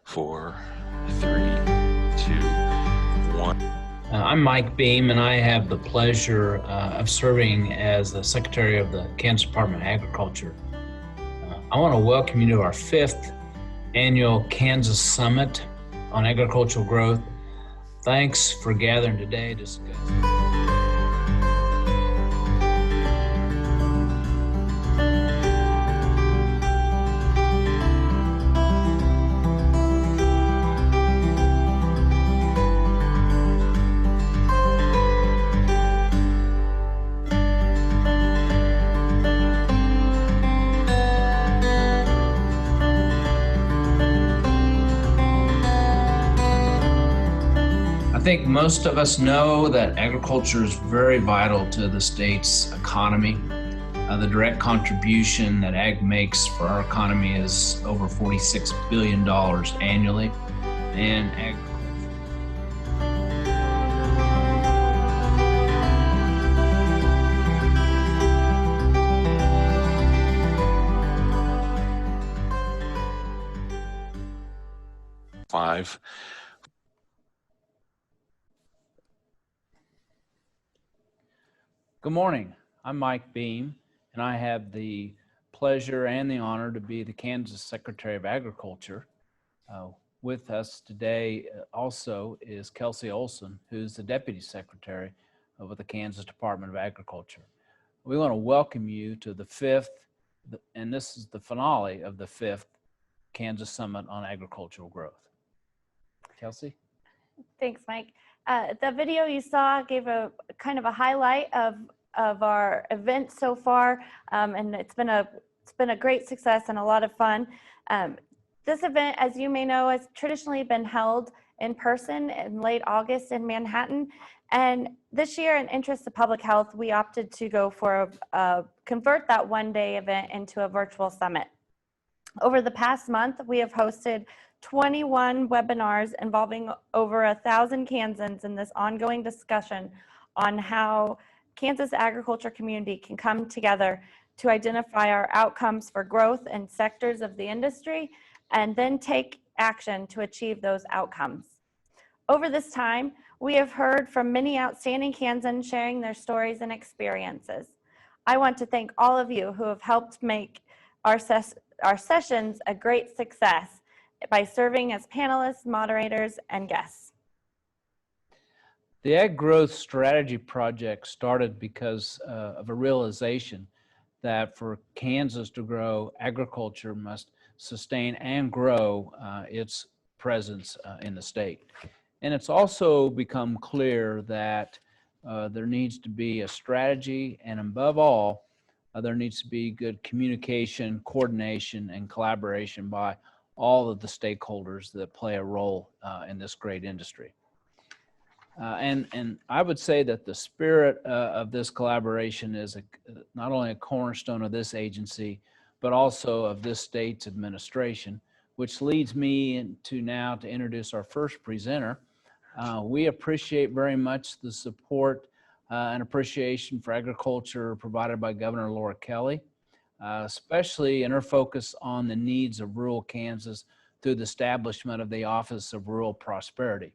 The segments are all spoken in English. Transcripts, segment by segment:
4, 3, 2, 1. I'm Mike Beam, and I have the pleasure of serving as the Secretary of the Kansas Department of Agriculture. I want to welcome you to our 5th annual Kansas Summit on Agricultural Growth. Thanks for gathering today to discuss. I think most of us know that agriculture is very vital to the state's economy. The direct contribution that ag makes for our economy is over $46 billion annually. And agriculture. Good morning. I'm Mike Beam, and I have the pleasure and the honor to be the Kansas Secretary of Agriculture. With us today also is Kelsey Olson, who's the Deputy Secretary with the Kansas Department of Agriculture. We want to welcome you to the 5th, and this is the finale of the 5th Kansas Summit on Agricultural Growth. Kelsey? Thanks, Mike. The video you saw gave a kind of a highlight of our event so far, and it's been a great success and a lot of fun. This event, as you may know, has traditionally been held in person in late August in Manhattan, and this year, in interest of public health, we opted to go for convert that one-day event into a virtual summit. Over the past month, we have hosted 21 webinars involving over 1,000 Kansans in this ongoing discussion on how Kansas agriculture community can come together to identify our outcomes for growth in sectors of the industry and then take action to achieve those outcomes. Over this time, we have heard from many outstanding Kansans sharing their stories and experiences. I want to thank all of you who have helped make our sessions a great success by serving as panelists, moderators, and guests. The Ag Growth Strategy Project started because of a realization that for Kansas to grow, agriculture must sustain and grow its presence in the state. And it's also become clear that there needs to be a strategy, and above all, there needs to be good communication, coordination, and collaboration by all of the stakeholders that play a role in this great industry. And I would say that the spirit of this collaboration is not only a cornerstone of this agency, but also of this state's administration, which leads me now to introduce our first presenter. We appreciate very much the support and appreciation for agriculture provided by Governor Laura Kelly, especially in her focus on the needs of rural Kansas through the establishment of the Office of Rural Prosperity.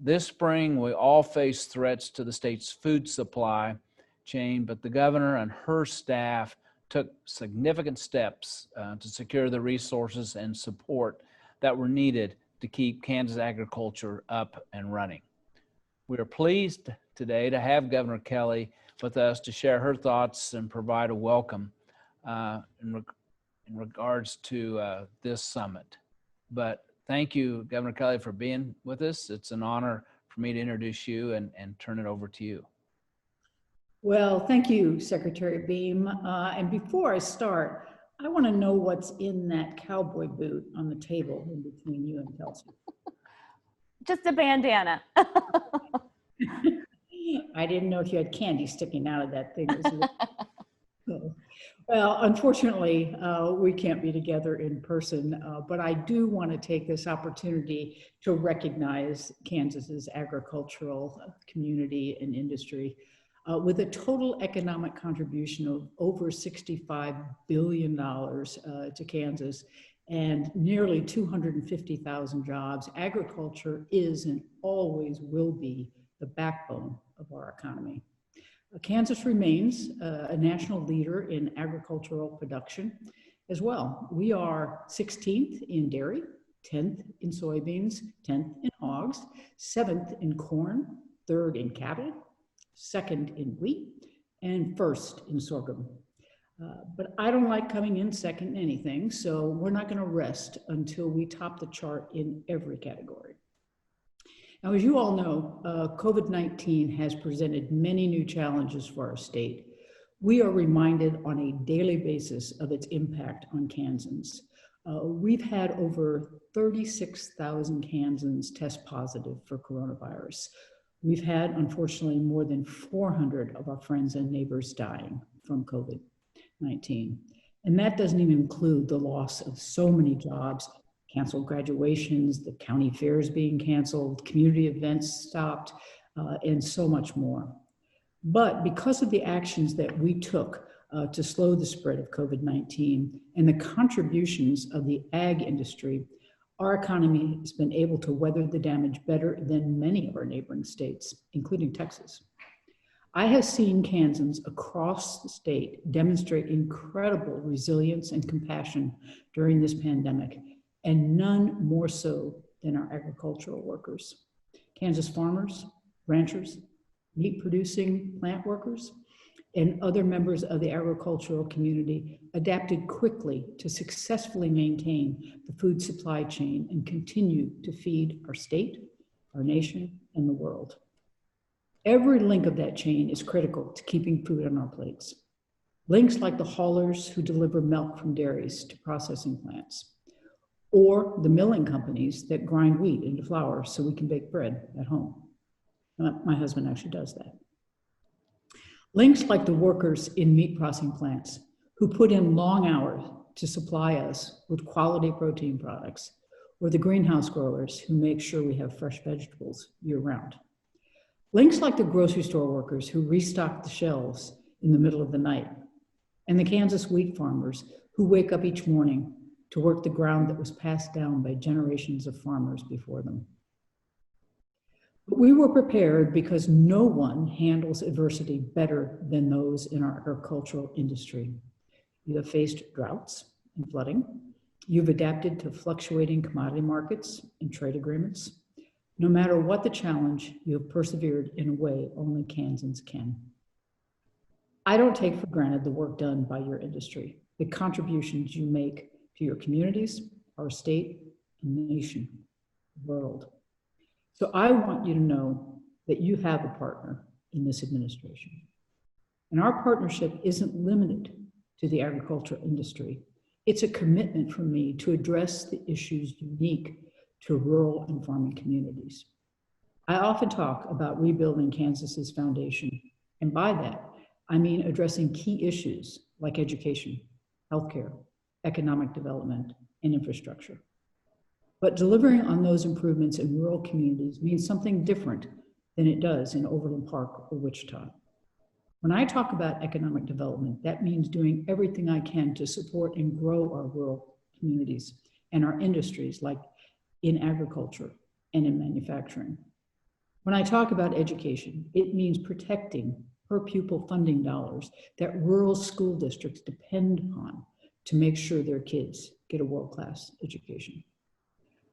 This spring, we all face threats to the state's food supply chain, but the governor and her staff took significant steps to secure the resources and support that were needed to keep Kansas agriculture up and running. We are pleased today to have Governor Kelly with us to share her thoughts and provide a welcome in regards to this summit. But thank you, Governor Kelly, for being with us. It's an honor for me to introduce you and turn it over to you. Well, thank you, Secretary Beam. And before I start, I want to know what's in that cowboy boot on the table in between you and Kelsey. Just a bandana. I didn't know if you had candy sticking out of that thing. Well, unfortunately, we can't be together in person, but I do want to take this opportunity to recognize Kansas's agricultural community and industry with a total economic contribution of over $65 billion to Kansas and nearly 250,000 jobs. Agriculture is and always will be the backbone of our economy. Kansas remains a national leader in agricultural production as well. We are 16th in dairy, 10th in soybeans, 10th in hogs, 7th in corn, 3rd in cattle, 2nd in wheat, and 1st in sorghum. But I don't like coming in second in anything, so we're not going to rest until we top the chart in every category. Now, as you all know, COVID-19 has presented many new challenges for our state. We are reminded on a daily basis of its impact on Kansans. We've had over 36,000 Kansans test positive for coronavirus. We've had, unfortunately, more than 400 of our friends and neighbors dying from COVID-19. And that doesn't even include the loss of so many jobs, canceled graduations, the county fairs being canceled, community events stopped, and so much more. But because of the actions that we took to slow the spread of COVID-19 and the contributions of the ag industry, our economy has been able to weather the damage better than many of our neighboring states, including Texas. I have seen Kansans across the state demonstrate incredible resilience and compassion during this pandemic, and none more so than our agricultural workers. Kansas farmers, ranchers, meat-producing plant workers, and other members of the agricultural community adapted quickly to successfully maintain the food supply chain and continue to feed our state, our nation, and the world. Every link of that chain is critical to keeping food on our plates. Links like the haulers who deliver milk from dairies to processing plants, or the milling companies that grind wheat into flour so we can bake bread at home. My husband actually does that. Links like the workers in meat processing plants who put in long hours to supply us with quality protein products, or the greenhouse growers who make sure we have fresh vegetables year-round. Links like the grocery store workers who restock the shelves in the middle of the night, and the Kansas wheat farmers who wake up each morning to work the ground that was passed down by generations of farmers before them. But we were prepared because no one handles adversity better than those in our agricultural industry. You have faced droughts and flooding. You've adapted to fluctuating commodity markets and trade agreements. No matter what the challenge, you have persevered in a way only Kansans can. I don't take for granted the work done by your industry, the contributions you make to your communities, our state, and the nation, the world. So I want you to know that you have a partner in this administration. And our partnership isn't limited to the agricultural industry. It's a commitment from me to address the issues unique to rural and farming communities. I often talk about rebuilding Kansas's foundation, and by that, I mean addressing key issues like education, healthcare, economic development, and infrastructure. But delivering on those improvements in rural communities means something different than it does in Overland Park or Wichita. When I talk about economic development, that means doing everything I can to support and grow our rural communities and our industries like in agriculture and in manufacturing. When I talk about education, it means protecting per pupil funding dollars that rural school districts depend upon to make sure their kids get a world-class education.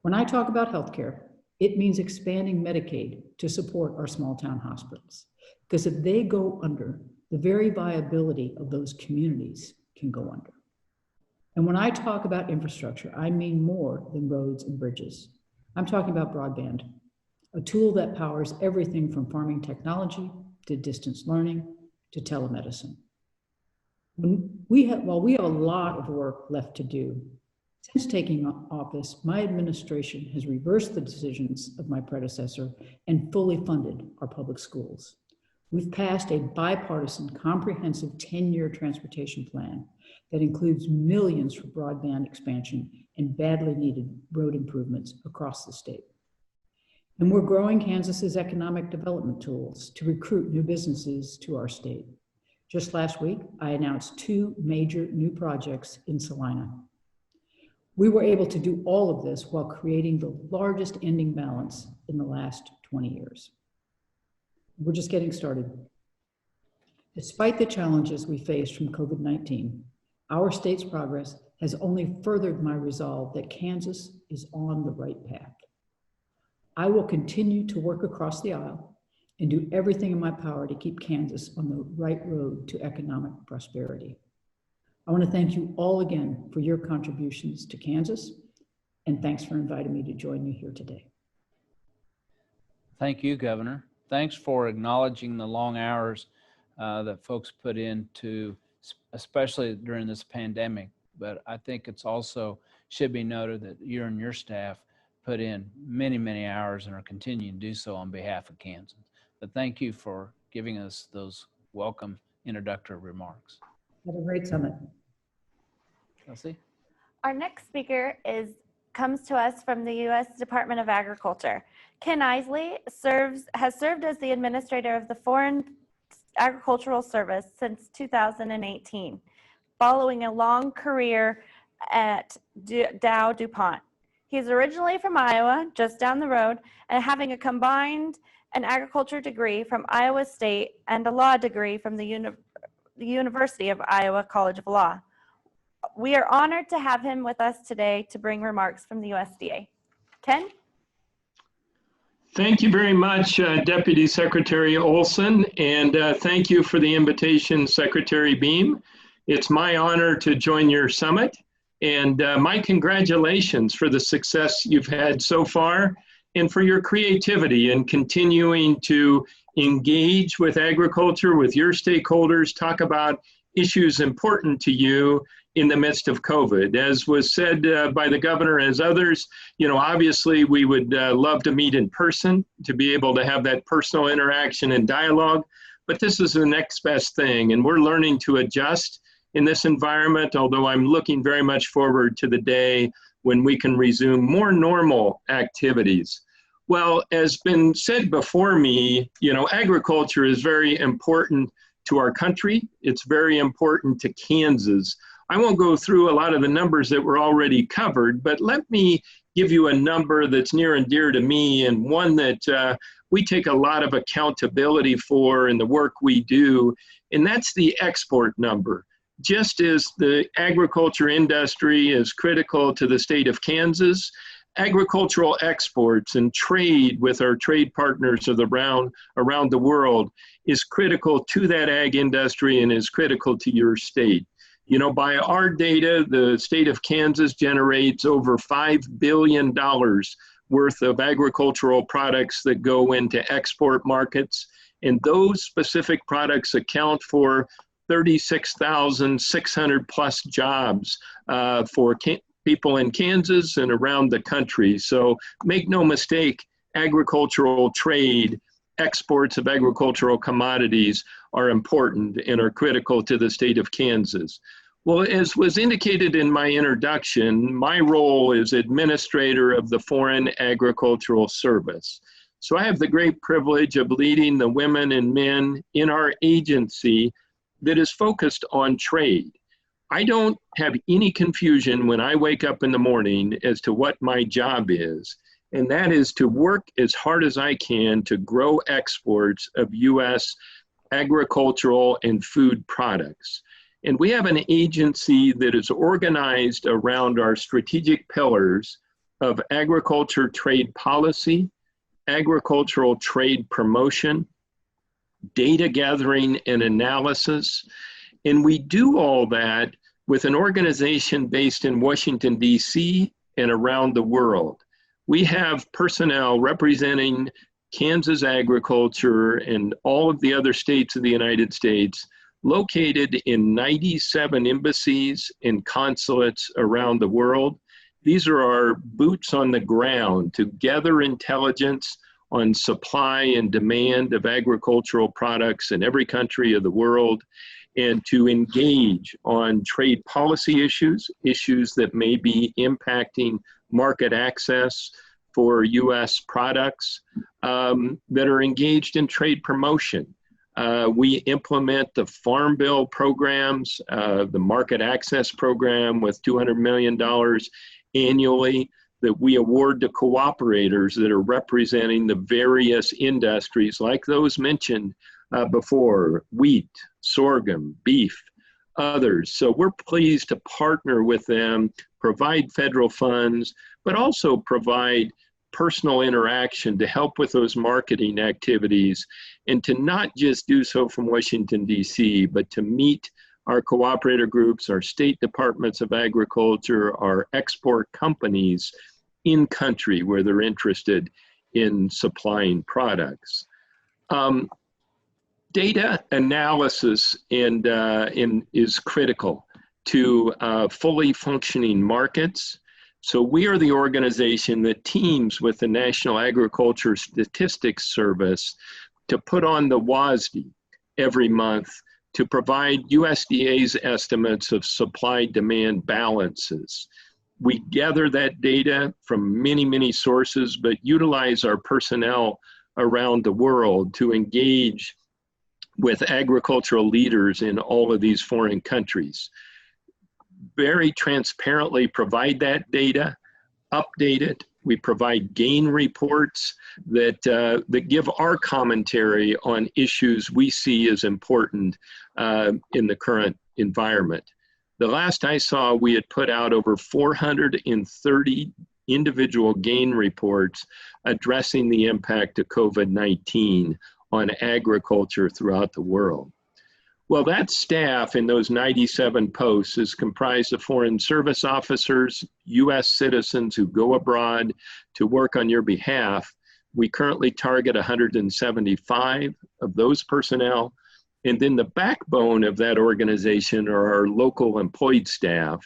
When I talk about healthcare, it means expanding Medicaid to support our small town hospitals. Because if they go under, the very viability of those communities can go under. And when I talk about infrastructure, I mean more than roads and bridges. I'm talking about broadband, a tool that powers everything from farming technology to distance learning to telemedicine. While we have a lot of work left to do, since taking office, my administration has reversed the decisions of my predecessor and fully funded our public schools. We've passed a bipartisan, comprehensive 10-year transportation plan that includes millions for broadband expansion and badly needed road improvements across the state. And we're growing Kansas's economic development tools to recruit new businesses to our state. Just last week, I announced 2 major new projects in Salina. We were able to do all of this while creating the largest ending balance in the last 20 years. We're just getting started. Despite the challenges we faced from COVID-19, our state's progress has only furthered my resolve that Kansas is on the right path. I will continue to work across the aisle and do everything in my power to keep Kansas on the right road to economic prosperity. I want to thank you all again for your contributions to Kansas, and thanks for inviting me to join you here today. Thank you, Governor. Thanks for acknowledging the long hours that folks put into, especially during this pandemic. But I think it's also should be noted that you and your staff put in many, many hours and are continuing to do so on behalf of Kansas. But thank you for giving us those welcome introductory remarks. Have a great summit. Kelsey? Our next speaker comes to us from the U.S. Department of Agriculture. Ken Isley has served as the administrator of the Foreign Agricultural Service since 2018, following a long career at Dow DuPont. He's originally from Iowa, just down the road, and having combined an agriculture degree from Iowa State and a law degree from the University of Iowa College of Law. We are honored to have him with us today to bring remarks from the USDA. Ken? Thank you very much, Deputy Secretary Olson, and thank you for the invitation, Secretary Beam. It's my honor to join your summit, and my congratulations for the success you've had so far and for your creativity in continuing to engage with agriculture, with your stakeholders, talk about issues important to you in the midst of COVID. As was said by the governor, as others, obviously we would love to meet in person, to be able to have that personal interaction and dialogue, but this is the next best thing, and we're learning to adjust in this environment, although I'm looking very much forward to the day when we can resume more normal activities. Well, as been said before me, agriculture is very important to our country. It's very important to Kansas. I won't go through a lot of the numbers that were already covered, but let me give you a number that's near and dear to me, and one that we take a lot of accountability for in the work we do, and that's the export number. Just as the agriculture industry is critical to the state of Kansas, agricultural exports and trade with our trade partners around the world is critical to that ag industry and is critical to your state. By our data, the state of Kansas generates over $5 billion worth of agricultural products that go into export markets. And those specific products account for 36,600 plus jobs for people in Kansas and around the country. So make no mistake, agricultural trade, exports of agricultural commodities are important and are critical to the state of Kansas. Well, as was indicated in my introduction, my role is administrator of the Foreign Agricultural Service. So I have the great privilege of leading the women and men in our agency that is focused on trade. I don't have any confusion when I wake up in the morning as to what my job is, and that is to work as hard as I can to grow exports of U.S. agricultural and food products. And we have an agency that is organized around our strategic pillars of agriculture trade policy, agricultural trade promotion, data gathering and analysis. And we do all that with an organization based in Washington, D.C. and around the world. We have personnel representing Kansas agriculture and all of the other states of the United States located in 97 embassies and consulates around the world. These are our boots on the ground to gather intelligence on supply and demand of agricultural products in every country of the world, and to engage on trade policy issues that may be impacting market access for U.S. products, that are engaged in trade promotion. We implement the Farm Bill programs, the Market Access Program with $200 million, annually that we award to cooperators that are representing the various industries like those mentioned before: wheat, sorghum, beef, others. So we're pleased to partner with them, provide federal funds, but also provide personal interaction to help with those marketing activities, and to not just do so from Washington, D.C., but to meet our cooperator groups, our state departments of agriculture, our export companies in country where they're interested in supplying products. Data analysis is critical to fully functioning markets. So we are the organization that teams with the National Agriculture Statistics Service to put on the WASDE every month to provide USDA's estimates of supply-demand balances. We gather that data from many, many sources, but utilize our personnel around the world to engage with agricultural leaders in all of these foreign countries. Very transparently provide that data, update it. We provide gain reports that give our commentary on issues we see as important in the current environment. The last I saw, we had put out over 430 individual gain reports addressing the impact of COVID-19 on agriculture throughout the world. Well, that staff in those 97 posts is comprised of foreign service officers, U.S. citizens who go abroad to work on your behalf. We currently target 175 of those personnel. And then the backbone of that organization are our local employed staff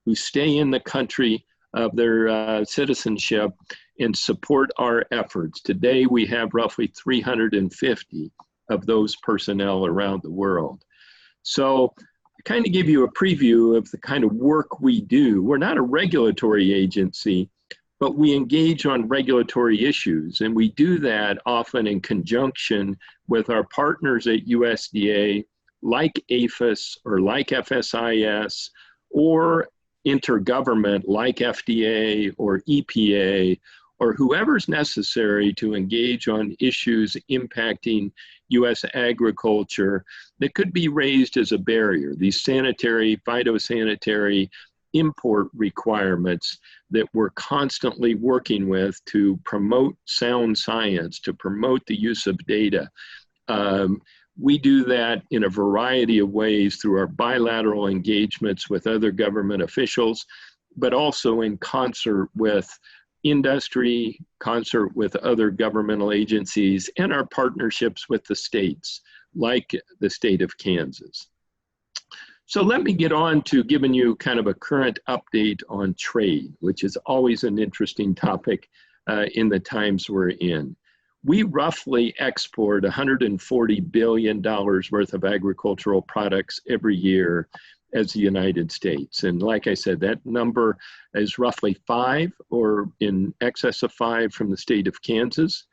who stay in the country of their citizenship and support our efforts. Today, we have roughly 350 of those personnel around the world. So I kind of give you a preview of the kind of work we do. We're not a regulatory agency, but we engage on regulatory issues, and we do that often in conjunction with our partners at USDA, like APHIS or like FSIS, or intergovernment like FDA or EPA, or whoever's necessary to engage on issues impacting U.S. agriculture that could be raised as a barrier. These sanitary, phytosanitary import requirements that we're constantly working with to promote sound science, to promote the use of data. We do that in a variety of ways through our bilateral engagements with other government officials, but also in concert with industry, concert with other governmental agencies, and our partnerships with the states, like the state of Kansas. So let me get on to giving you kind of a current update on trade, which is always an interesting topic in the times we're in. We roughly export $140 billion worth of agricultural products every year as the United States. And like I said, that number is roughly 5 or in excess of 5 from the state of Kansas.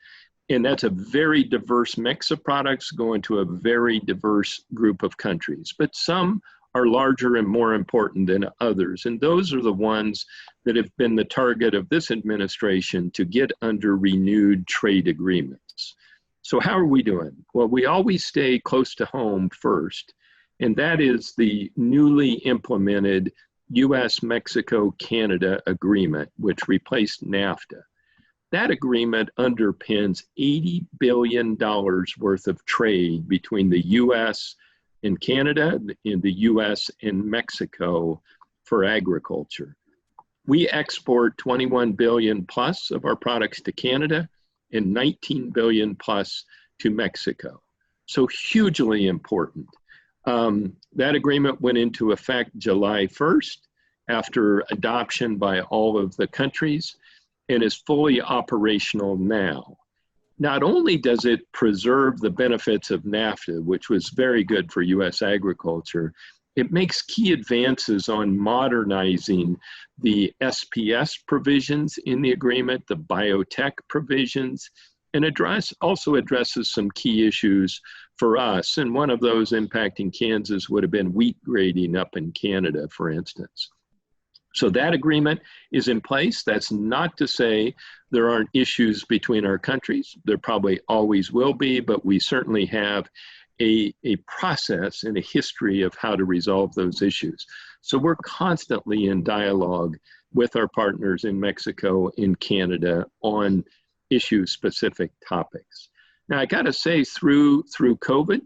And that's a very diverse mix of products going to a very diverse group of countries. But some are larger and more important than others. And those are the ones that have been the target of this administration to get under renewed trade agreements. So how are we doing? Well, we always stay close to home first. And that is the newly implemented US-Mexico-Canada agreement, which replaced NAFTA. That agreement underpins $80 billion worth of trade between the US and Canada and the US and Mexico for agriculture. We export 21 billion plus of our products to Canada and 19 billion plus to Mexico. So hugely important. That agreement went into effect July 1st after adoption by all of the countries and is fully operational now. Not only does it preserve the benefits of NAFTA, which was very good for US agriculture, it makes key advances on modernizing the SPS provisions in the agreement, the biotech provisions, and also addresses some key issues for us. And one of those impacting Kansas would have been wheat grading up in Canada, for instance. So that agreement is in place. That's not to say there aren't issues between our countries. There probably always will be, but we certainly have a process and a history of how to resolve those issues. So we're constantly in dialogue with our partners in Mexico and Canada on issue-specific topics. Now, I got to say, through COVID,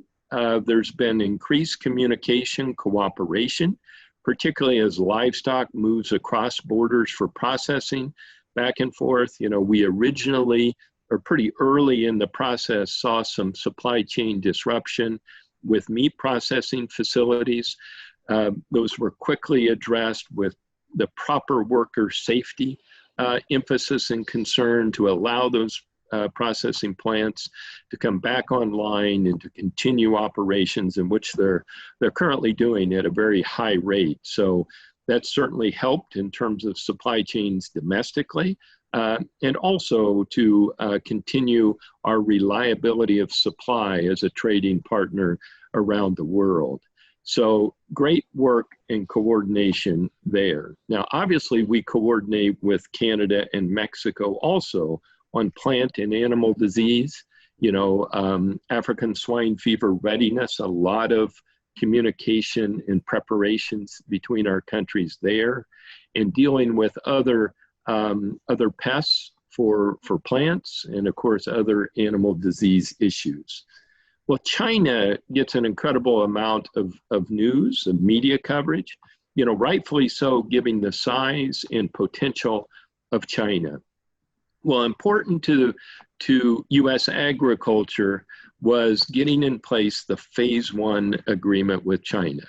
there's been increased communication, cooperation, particularly as livestock moves across borders for processing back and forth. You know, we originally, or pretty early in the process, saw some supply chain disruption with meat processing facilities. Those were quickly addressed with the proper worker safety emphasis and concern to allow those processing plants to come back online and to continue operations in which they're currently doing at a very high rate. So that certainly helped in terms of supply chains domestically, and also to continue our reliability of supply as a trading partner around the world. So great work and coordination there. Now, obviously, we coordinate with Canada and Mexico also on plant and animal disease, you know, African swine fever readiness, a lot of communication and preparations between our countries there, and dealing with other pests for plants, and of course, other animal disease issues. Well, China gets an incredible amount of news and media coverage, you know, rightfully so, given the size and potential of China. Well, important to U.S. agriculture was getting in place the phase 1 agreement with China.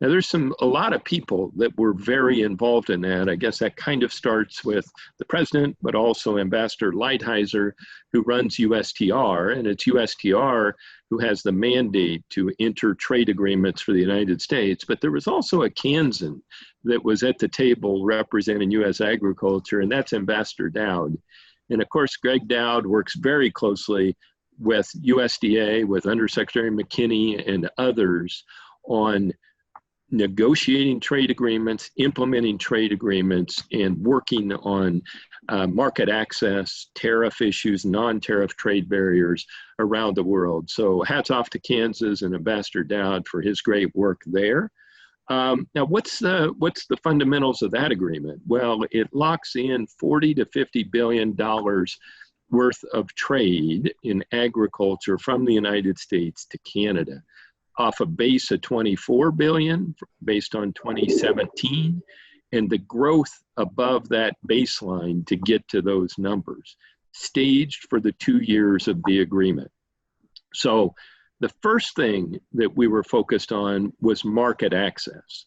Now, there's a lot of people that were very involved in that. I guess that kind of starts with the president, but also Ambassador Lighthizer, who runs USTR, and it's USTR who has the mandate to enter trade agreements for the United States. But there was also a Kansan that was at the table representing U.S. agriculture, and that's Ambassador Dowd. And of course, Greg Dowd works very closely with USDA, with Undersecretary McKinney and others on negotiating trade agreements, implementing trade agreements, and working on market access, tariff issues, non-tariff trade barriers around the world. So hats off to Kansas and Ambassador Dowd for his great work there. Now, what's the fundamentals of that agreement? Well, it locks in $40 to $50 billion worth of trade in agriculture from the United States to Canada, off a base of $24 billion based on 2017, and the growth above that baseline to get to those numbers, staged for the 2 years of the agreement. So the first thing that we were focused on was market access.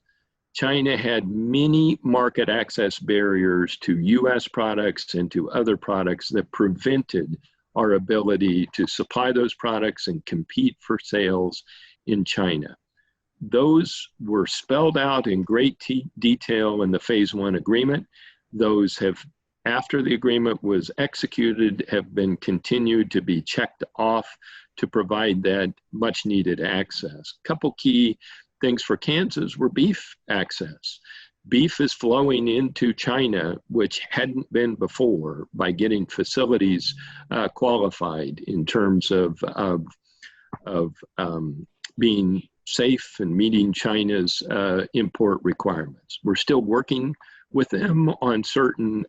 China had many market access barriers to US products and to other products that prevented our ability to supply those products and compete for sales in China. Those were spelled out in great detail in the phase 1 agreement. Those have, after the agreement was executed, have been continued to be checked off to provide that much needed access. A couple key things for Kansas were beef access. Beef is flowing into China, which hadn't been before, by getting facilities qualified in terms of being safe and meeting China's import requirements. We're still working with them on certain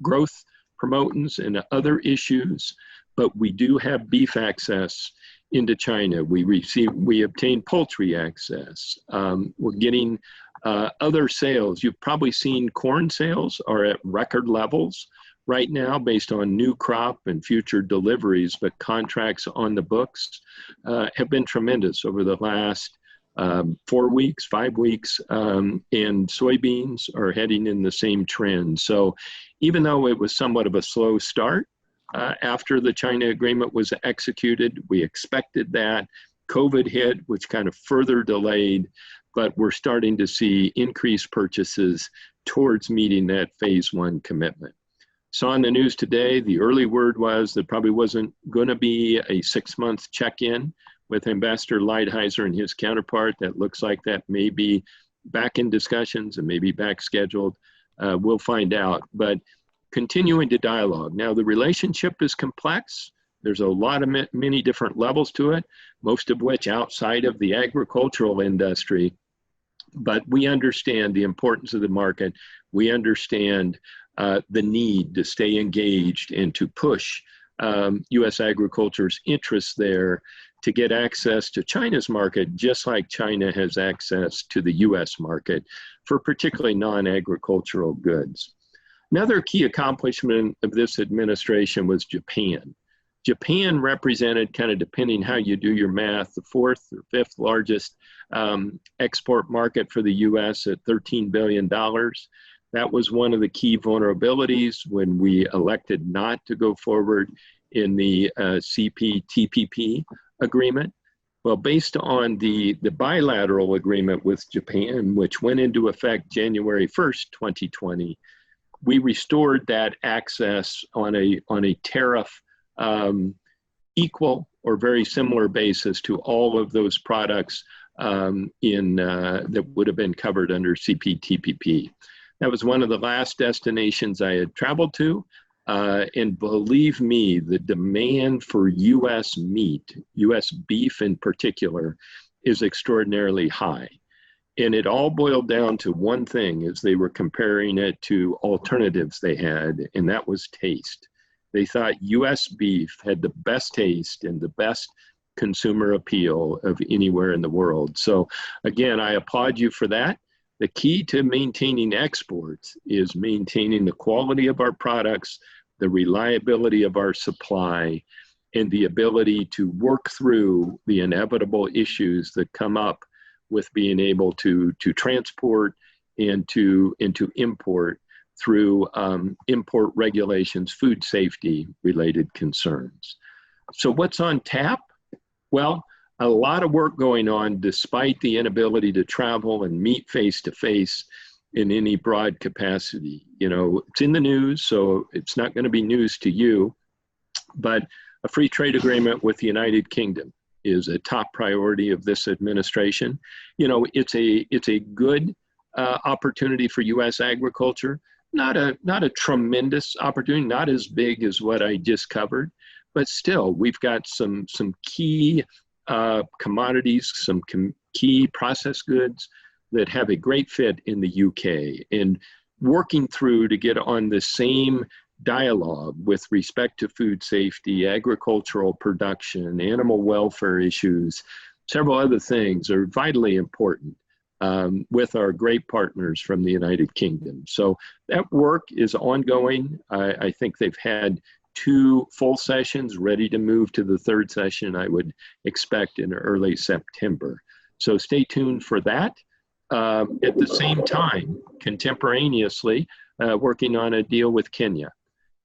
growth promotants and other issues, but we do have beef access into China. We obtained poultry access. We're getting other sales. You've probably seen corn sales are at record levels right now based on new crop and future deliveries, but contracts on the books have been tremendous over the last 4 weeks, 5 weeks, and soybeans are heading in the same trend. So even though it was somewhat of a slow start, after the China agreement was executed, we expected that. COVID hit, which kind of further delayed, but we're starting to see increased purchases towards meeting that phase 1 commitment. Saw in the news today, the early word was there probably wasn't going to be a 6-month check-in with Ambassador Lighthizer and his counterpart. That looks like that may be back in discussions and maybe back scheduled. We'll find out, but continuing to dialogue. Now, the relationship is complex. There's a lot of many different levels to it, most of which outside of the agricultural industry. But we understand the importance of the market. We understand the need to stay engaged and to push U.S. agriculture's interests there to get access to China's market, just like China has access to the U.S. market for particularly non-agricultural goods. Another key accomplishment of this administration was Japan. Japan represented, kind of depending how you do your math, the fourth or fifth largest export market for the U.S. at $13 billion. That was one of the key vulnerabilities when we elected not to go forward in the CPTPP agreement. Well, based on the bilateral agreement with Japan, which went into effect January 1st, 2020, we restored that access on a tariff equal or very similar basis to all of those products that would have been covered under CPTPP. That was one of the last destinations I had traveled to. And believe me, the demand for U.S. meat, U.S. beef in particular, is extraordinarily high. And it all boiled down to one thing, as they were comparing it to alternatives they had, and that was taste. They thought U.S. beef had the best taste and the best consumer appeal of anywhere in the world. So again, I applaud you for that. The key to maintaining exports is maintaining the quality of our products, the reliability of our supply, and the ability to work through the inevitable issues that come up with being able to transport and to import through import regulations, food safety related concerns. So what's on tap? Well, a lot of work going on despite the inability to travel and meet face-to-face in any broad capacity. You know, it's in the news, so it's not going to be news to you, but a free trade agreement with the United Kingdom is a top priority of this administration. You know, it's a good opportunity for U.S. agriculture, not a tremendous opportunity, not as big as what I just covered, but still, we've got some key commodities, some key processed goods that have a great fit in the UK, and working through to get on the same dialogue with respect to food safety, agricultural production, animal welfare issues, several other things are vitally important with our great partners from the United Kingdom. So that work is ongoing. I think they've had 2 full sessions, ready to move to the 3rd session, I would expect in early September. So stay tuned for that. At the same time, contemporaneously, working on a deal with Kenya.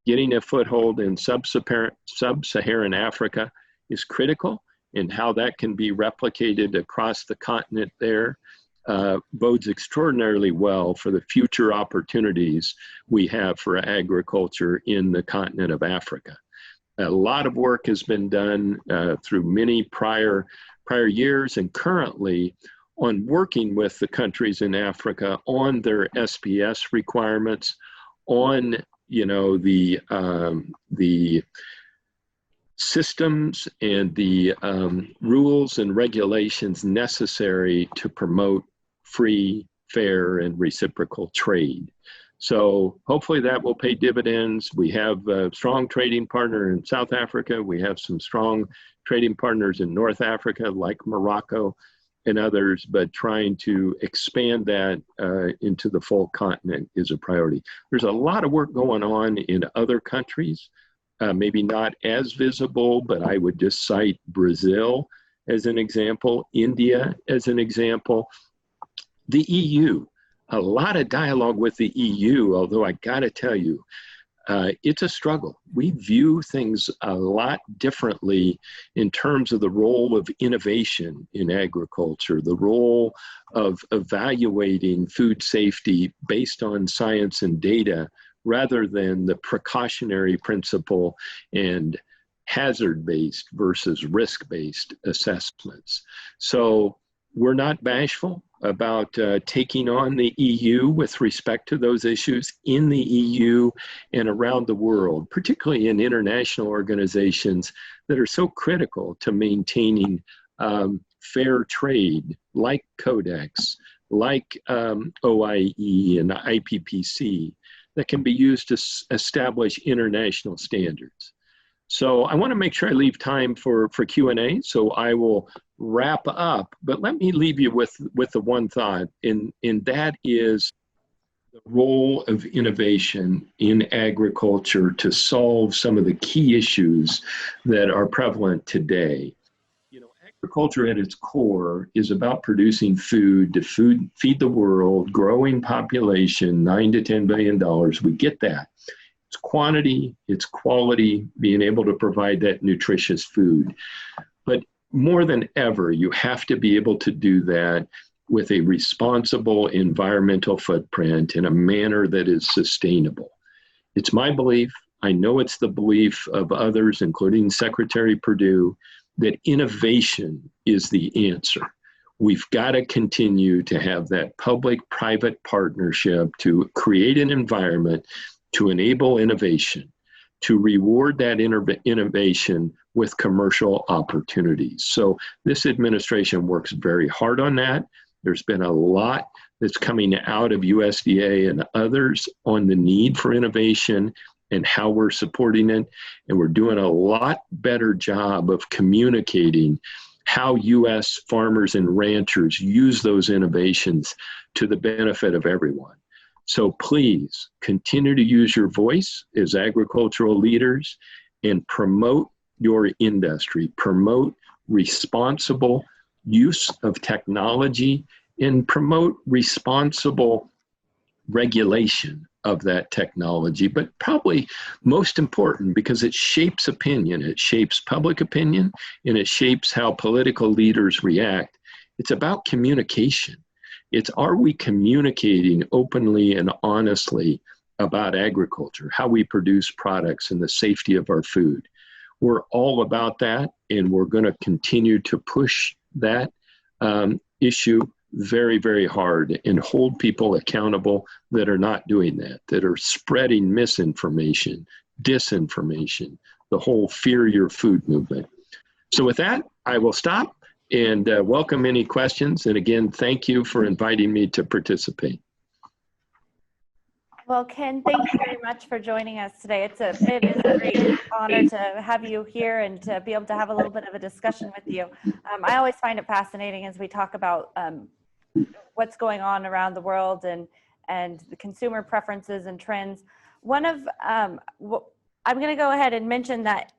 Getting a foothold in sub-Saharan Africa is critical, and how that can be replicated across the continent there bodes extraordinarily well for the future opportunities we have for agriculture in the continent of Africa. A lot of work has been done through many prior years and currently on working with the countries in Africa on their SPS requirements, on the systems and the rules and regulations necessary to promote free, fair, and reciprocal trade. So hopefully that will pay dividends. We have a strong trading partner in South Africa. We have some strong trading partners in North Africa, like Morocco and others, but trying to expand that into the full continent is a priority. There's a lot of work going on in other countries, maybe not as visible, but I would just cite Brazil as an example, India as an example, the EU. A lot of dialogue with the EU, although I gotta tell you, it's a struggle. We view things a lot differently in terms of the role of innovation in agriculture, the role of evaluating food safety based on science and data, rather than the precautionary principle and hazard-based versus risk-based assessments. So we're not bashful. about taking on the EU with respect to those issues in the EU and around the world, particularly in international organizations that are so critical to maintaining fair trade, like Codex, like OIE and IPPC, that can be used to establish international standards. So I want to make sure I leave time for Q&A, so I will wrap up, but let me leave you with the one thought, and that is the role of innovation in agriculture to solve some of the key issues that are prevalent today. You know, agriculture at its core is about producing food to feed the world, growing population, $9 to $10 billion. We get that. It's quantity, it's quality, being able to provide that nutritious food. But more than ever, you have to be able to do that with a responsible environmental footprint in a manner that is sustainable. It's my belief, I know it's the belief of others, including Secretary Perdue, that innovation is the answer. We've got to continue to have that public-private partnership to create an environment to enable innovation, to reward that innovation with commercial opportunities. So this administration works very hard on that. There's been a lot that's coming out of USDA and others on the need for innovation and how we're supporting it. And we're doing a lot better job of communicating how U.S. farmers and ranchers use those innovations to the benefit of everyone. So please continue to use your voice as agricultural leaders and promote your industry, promote responsible use of technology, and promote responsible regulation of that technology. But probably most important, because it shapes opinion, it shapes public opinion, and it shapes how political leaders react. It's about communication. It's, are we communicating openly and honestly about agriculture, how we produce products, and the safety of our food? We're all about that, and we're going to continue to push that issue very, very hard and hold people accountable that are not doing that, that are spreading misinformation, disinformation, the whole fear your food movement. So with that, I will stop and welcome any questions. And again, thank you for inviting me to participate. Well, Ken, thank you very much for joining us today. It is a great honor to have you here and to be able to have a little bit of a discussion with you. I always find it fascinating as we talk about what's going on around the world and the consumer preferences and trends. One of, I'm going to go ahead and mention that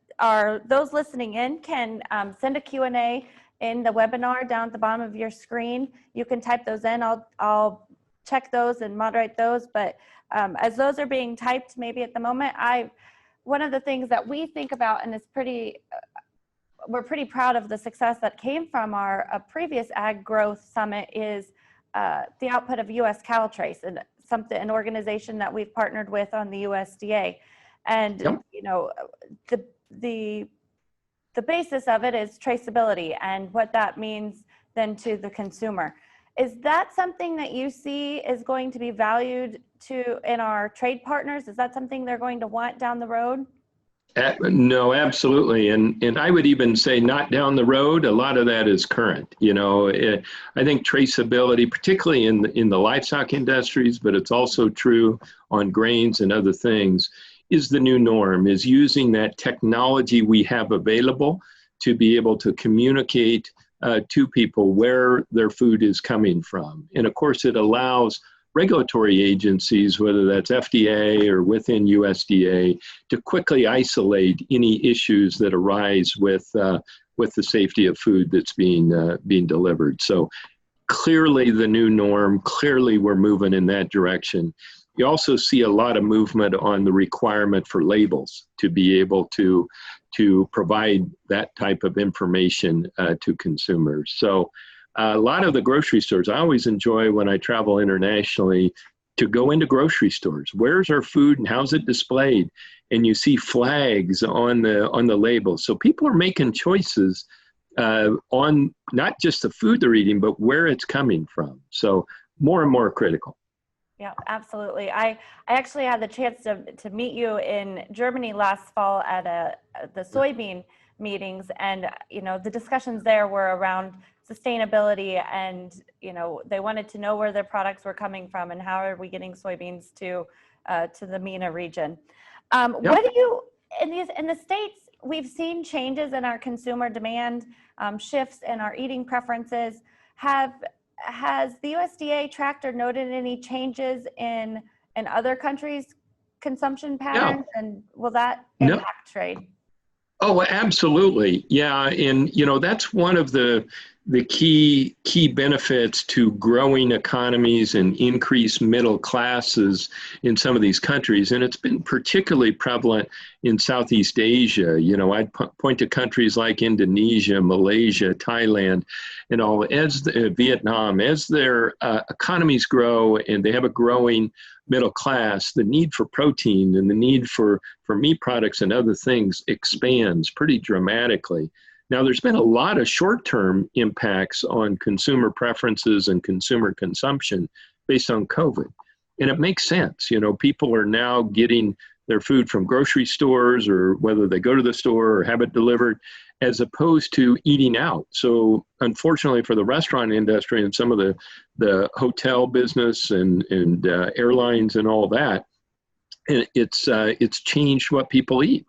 those listening in can send a Q&A in the webinar down at the bottom of your screen. You can type those in. I'll check those and moderate those. But as those are being typed, maybe at the moment, one of the things that we think about, and is we're pretty proud of the success that came from our previous Ag Growth Summit, is the output of U.S. Cattle Trace, and an organization that we've partnered with on the USDA. And yep. You know, the basis of it is traceability and what that means then to the consumer. Is that something that you see is going to be valued in our trade partners? Is that something they're going to want down the road? No, absolutely. And I would even say not down the road. A lot of that is current. You know, I think traceability, particularly in the livestock industries, but it's also true on grains and other things, is the new norm, is using that technology we have available to be able to communicate to people where their food is coming from. And of course, it allows regulatory agencies, whether that's FDA or within USDA, to quickly isolate any issues that arise with the safety of food that's being delivered. So clearly the new norm, clearly we're moving in that direction. You also see a lot of movement on the requirement for labels to be able to provide that type of information to consumers. So a lot of the grocery stores, I always enjoy when I travel internationally to go into grocery stores. Where's our food and how's it displayed? And you see flags on the label. So people are making choices on not just the food they're eating, but where it's coming from. So more and more critical. Yeah, absolutely. I actually had the chance to meet you in Germany last fall at the soybean meetings, and the discussions there were around sustainability, and they wanted to know where their products were coming from and how are we getting soybeans to the MENA region. What do you in the States? We've seen changes in our consumer demand, shifts in our eating preferences. Has the USDA tracked or noted any changes in other countries' consumption patterns, and will that impact trade? Oh, absolutely. Yeah. And, that's one of the key benefits to growing economies and increased middle classes in some of these countries. And it's been particularly prevalent in Southeast Asia. I'd point to countries like Indonesia, Malaysia, Thailand, and all, Vietnam, as their economies grow and they have a growing middle class, the need for protein and the need for meat products and other things expands pretty dramatically. Now, there's been a lot of short-term impacts on consumer preferences and consumer consumption based on COVID. And it makes sense. People are now getting their food from grocery stores, or whether they go to the store or have it delivered, as opposed to eating out. So unfortunately for the restaurant industry and some of the hotel business and airlines and all that, it's changed what people eat.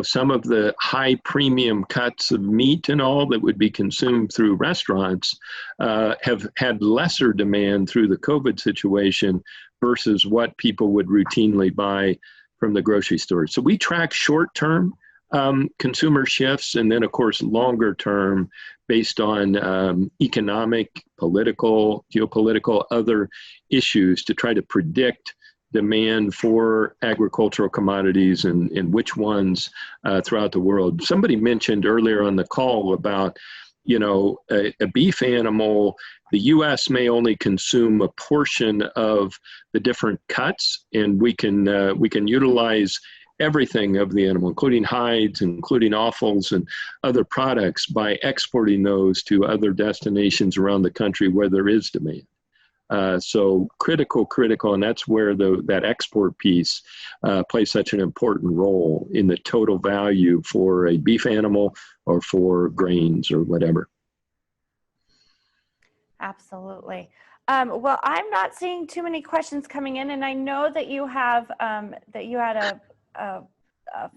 Some of the high premium cuts of meat and all that would be consumed through restaurants have had lesser demand through the COVID situation versus what people would routinely buy from the grocery store. So we track short-term consumer shifts, and then of course longer term based on economic, political, geopolitical, other issues to try to predict demand for agricultural commodities and which ones throughout the world. Somebody mentioned earlier on the call about, a beef animal. The U.S. may only consume a portion of the different cuts, and we can utilize everything of the animal, including hides, including offals and other products, by exporting those to other destinations around the country where there is demand. So critical, and that's where that export piece plays such an important role in the total value for a beef animal or for grains or whatever. Absolutely. Well, I'm not seeing too many questions coming in, and I know that you have that you had a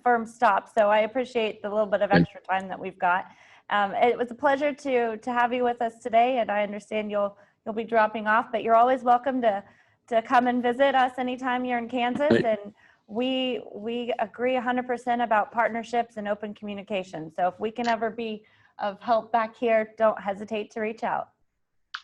firm stop, so I appreciate the little bit of extra time that we've got. It was a pleasure to have you with us today, and I understand you'll be dropping off, but you're always welcome to come and visit us anytime you're in Kansas. And we agree 100% about partnerships and open communication. So if we can ever be of help back here, don't hesitate to reach out.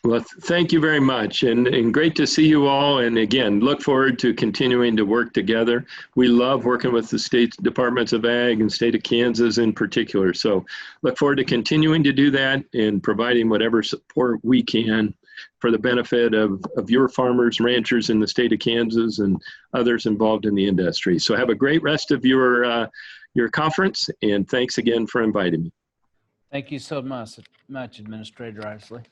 Well, thank you very much, and great to see you all. And again, look forward to continuing to work together. We love working with the state departments of ag and state of Kansas in particular. So look forward to continuing to do that and providing whatever support we can for the benefit of your farmers, ranchers in the state of Kansas and others involved in the industry. So have a great rest of your conference, and thanks again for inviting me. Thank you so much, Administrator Isley.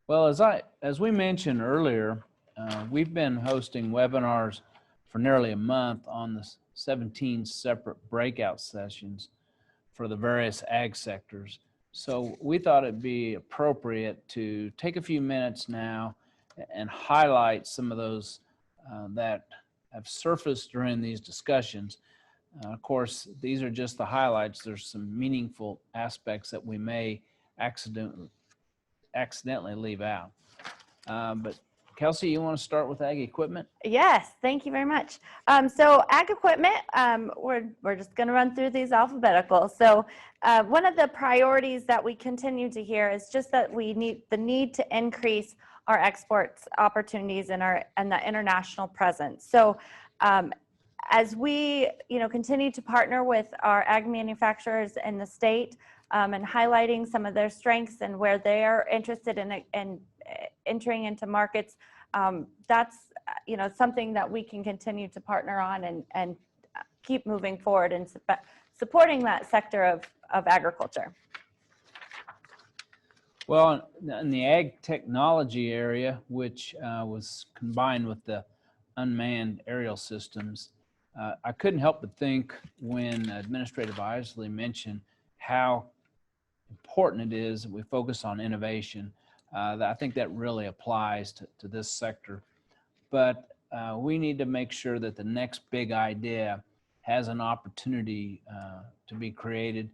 Well, as we mentioned earlier, we've been hosting webinars for nearly a month on the 17 separate breakout sessions for the various ag sectors. So we thought it'd be appropriate to take a few minutes now and highlight some of those that have surfaced during these discussions. Of course, these are just the highlights. There's some meaningful aspects that we may accidentally leave out. But Kelsey, you want to start with ag equipment? Yes, thank you very much. So ag equipment, we're just going to run through these alphabetical. So one of the priorities that we continue to hear is just that we need to increase our exports opportunities and the international presence. So as we continue to partner with our ag manufacturers in the state and highlighting some of their strengths and where they're interested in entering into markets, that's something that we can continue to partner on and keep moving forward and supporting that sector of agriculture. Well, in the ag technology area, which was combined with the unmanned aerial systems, I couldn't help but think when Administrator Isley mentioned how important it is that we focus on innovation. I think that really applies to this sector. But we need to make sure that the next big idea has an opportunity to be created.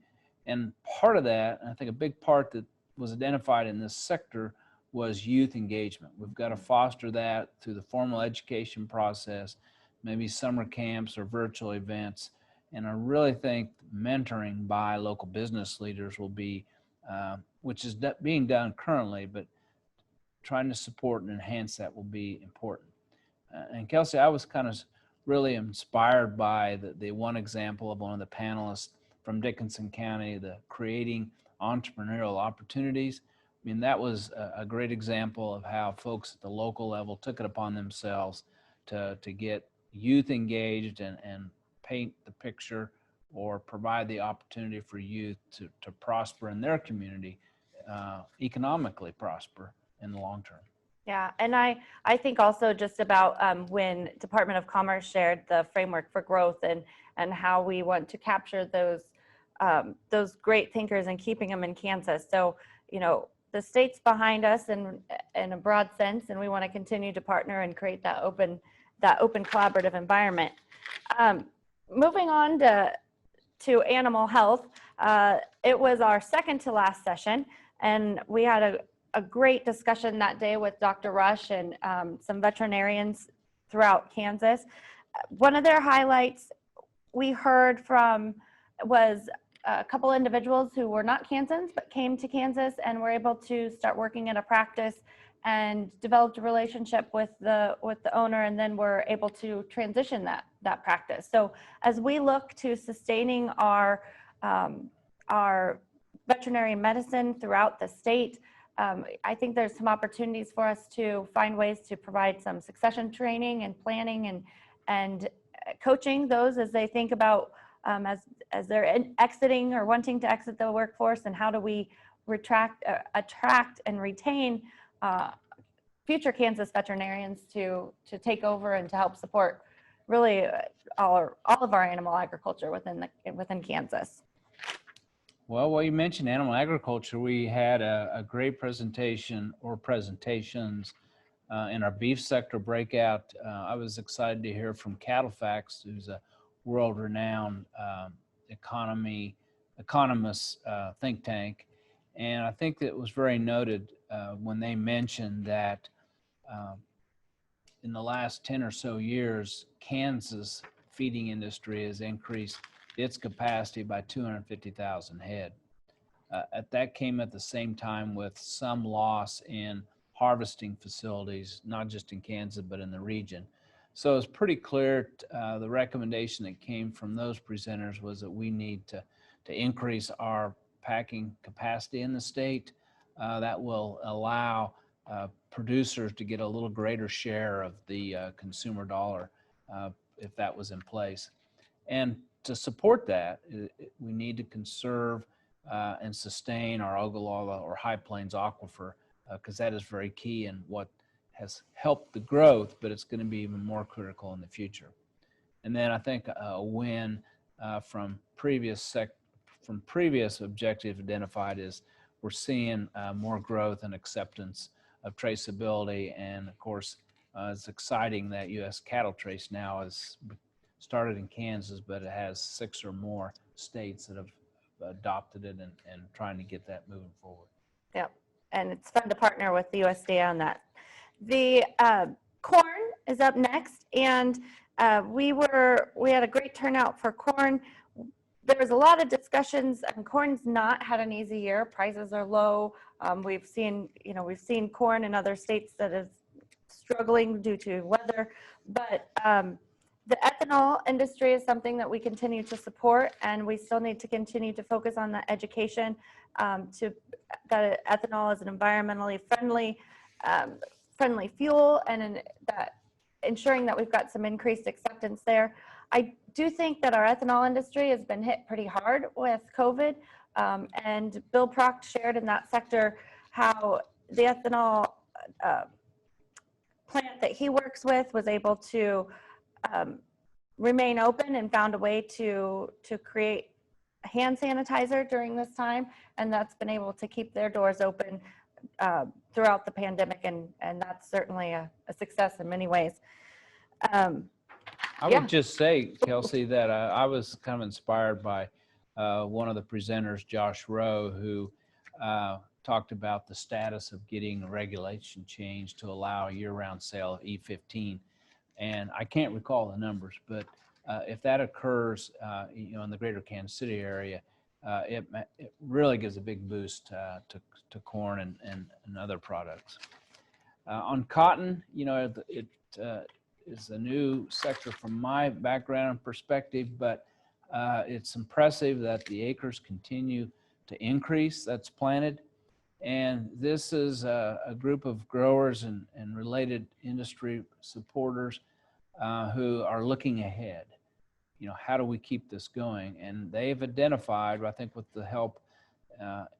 And part of that, I think a big part that was identified in this sector was youth engagement. We've got to foster that through the formal education process, maybe summer camps or virtual events. And I really think mentoring by local business leaders will be, which is being done currently, but trying to support and enhance that will be important. And Kelsey, I was kind of really inspired by the one example of one of the panelists from Dickinson County, the creating entrepreneurial opportunities. I mean, that was a great example of how folks at the local level took it upon themselves to get youth engaged and paint the picture or provide the opportunity for youth to prosper in their community, economically prosper in the long term. Yeah, and I think also just about when Department of Commerce shared the framework for growth and how we want to capture those great thinkers and keeping them in Kansas. So, you know, the state's behind us in a broad sense, and we want to continue to partner and create that open collaborative environment. Moving on to animal health, it was our second to last session, and we had a great discussion that day with Dr. Rush and some veterinarians throughout Kansas. One of their highlights we heard from was a couple individuals who were not Kansans but came to Kansas and were able to start working in a practice and developed a relationship with the owner, and then were able to transition that practice. So as we look to sustaining our veterinary medicine throughout the state, I think there's some opportunities for us to find ways to provide some succession training and planning and coaching those as they think about as they're exiting or wanting to exit the workforce, and how do we attract and retain future Kansas veterinarians to take over and to help support really all of our animal agriculture within Kansas. Well, you mentioned animal agriculture. We had a great presentation or presentations in our beef sector breakout. I was excited to hear from CattleFacts, who's a world-renowned economist think tank. And I think that it was very noted when they mentioned that in the last 10 or so years, Kansas feeding industry has increased its capacity by 250,000 head. That came at the same time with some loss in harvesting facilities, not just in Kansas, but in the region. So it's pretty clear the recommendation that came from those presenters was that we need to increase our packing capacity in the state. That will allow producers to get a little greater share of the consumer dollar if that was in place. And to support that, we need to conserve and sustain our Ogallala or High Plains aquifer, because that is very key in what has helped the growth, but it's going to be even more critical in the future. And then I think a win from previous objectives identified is we're seeing more growth and acceptance of traceability. And of course, it's exciting that U.S. Cattle Trace now is started in Kansas, but it has 6 or more states that have adopted it and trying to get that moving forward. Yep, and it's fun to partner with the USDA on that. The corn is up next, and we had a great turnout for corn. There was a lot of discussions, and corn's not had an easy year. Prices are low. We've seen corn in other states that is struggling due to weather, but the ethanol industry is something that we continue to support, and we still need to continue to focus on the education that ethanol is an environmentally friendly fuel, and that ensuring that we've got some increased acceptance there. I do think that our ethanol industry has been hit pretty hard with COVID, and Bill Proct shared in that sector how the ethanol plant that he works with was able to remain open and found a way to create hand sanitizer during this time, and that's been able to keep their doors open throughout the pandemic, and that's certainly a success in many ways. I would just say, Kelsey, that I was kind of inspired by one of the presenters, Josh Rowe, who talked about the status of getting regulation change to allow year-round sale of E15. And I can't recall the numbers, but if that occurs, you know, in the greater Kansas City area, it really gives a big boost to corn and other products. On cotton, you know, it is a new sector from my background and perspective, but it's impressive that the acres continue to increase that's planted. And this is a group of growers and related industry supporters who are looking ahead. You know, how do we keep this going? And they've identified, I think with the help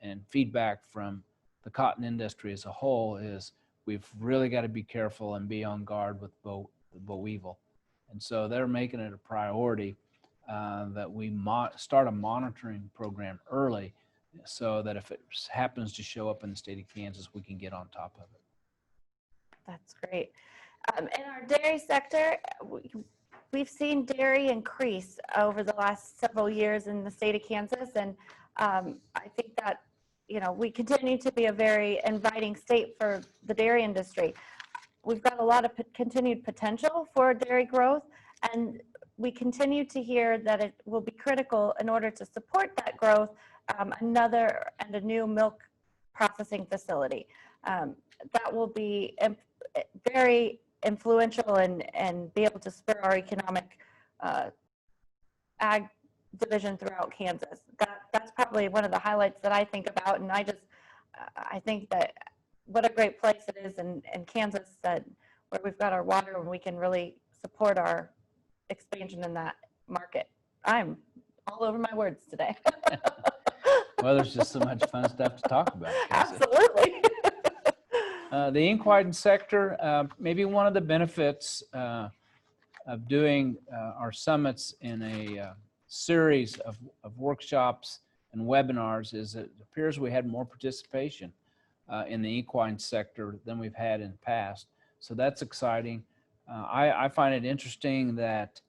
and feedback from the cotton industry as a whole, is we've really got to be careful and be on guard with boll weevil. And so they're making it a priority that we start a monitoring program early, so that if it happens to show up in the state of Kansas, we can get on top of it. That's great. In our dairy sector, we've seen dairy increase over the last several years in the state of Kansas, and I think that, you know, we continue to be a very inviting state for the dairy industry. We've got a lot of continued potential for dairy growth, and we continue to hear that it will be critical in order to support that growth, a new milk processing facility. That will be very influential and be able to spur our economic ag division throughout Kansas. That's probably one of the highlights that I think about, and I think that what a great place it is in Kansas, that where we've got our water and we can really support our expansion in that market. I'm all over my words today. Well, there's just so much fun stuff to talk about, Kelsey. Absolutely. The equine sector, maybe one of the benefits of doing our summits in a series of workshops and webinars is it appears we had more participation in the equine sector than we've had in the past. So that's exciting. I find it interesting that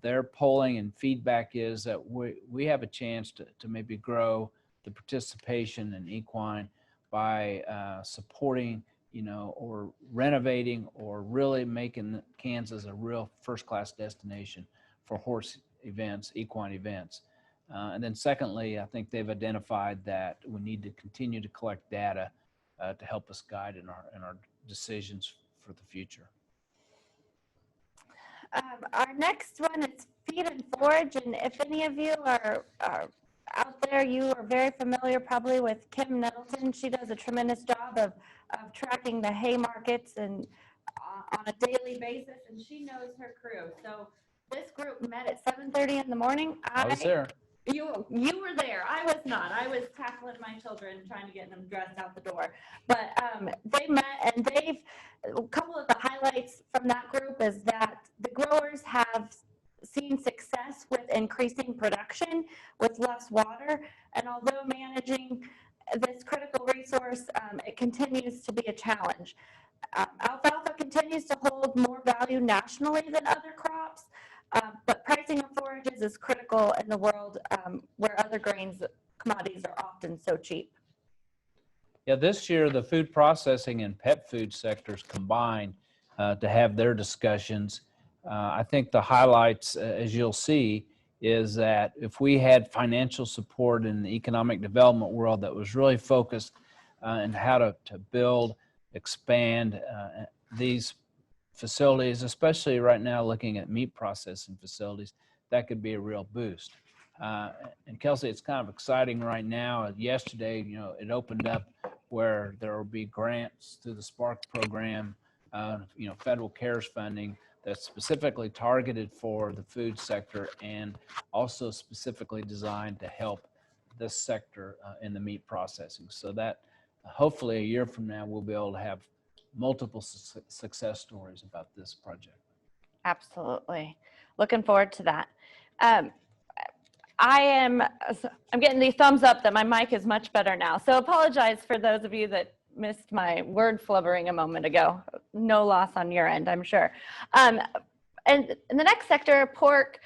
their polling and feedback is that we have a chance to maybe grow the participation in equine by supporting, you know, or renovating or really making Kansas a real first-class destination for horse events, equine events. And then secondly, I think they've identified that we need to continue to collect data to help us guide in our decisions for the future. Our next one is Feed and Forage, and if any of you are out there, you are very familiar probably with Kim Nettleton. She does a tremendous job of tracking the hay markets and on a daily basis, and she knows her crew. So this group met at 7:30 in the morning. I was there. You were there. I was not. I was tackling my children, trying to get them dressed out the door. But they met, and a couple of the highlights from that group is that the growers have seen success with increasing production with less water. And although managing this critical resource, it continues to be a challenge. Alfalfa continues to hold more value nationally than other crops. But pricing of forages is critical in the world where other commodities are often so cheap. Yeah, this year the food processing and pet food sectors combined to have their discussions. I think the highlights, as you'll see, is that if we had financial support in the economic development world that was really focused on how to build, expand these facilities, especially right now looking at meat processing facilities, that could be a real boost. And Kelsey, it's kind of exciting right now. Yesterday, you know, it opened up where there will be grants through the Spark program, you know, federal CARES funding that's specifically targeted for the food sector and also specifically designed to help this sector in the meat processing. So that hopefully a year from now, we'll be able to have multiple success stories about this project. Absolutely. Looking forward to that. I'm getting the thumbs up that my mic is much better now. So apologize for those of you that missed my word flubbering a moment ago. No loss on your end, I'm sure. And in the next sector, pork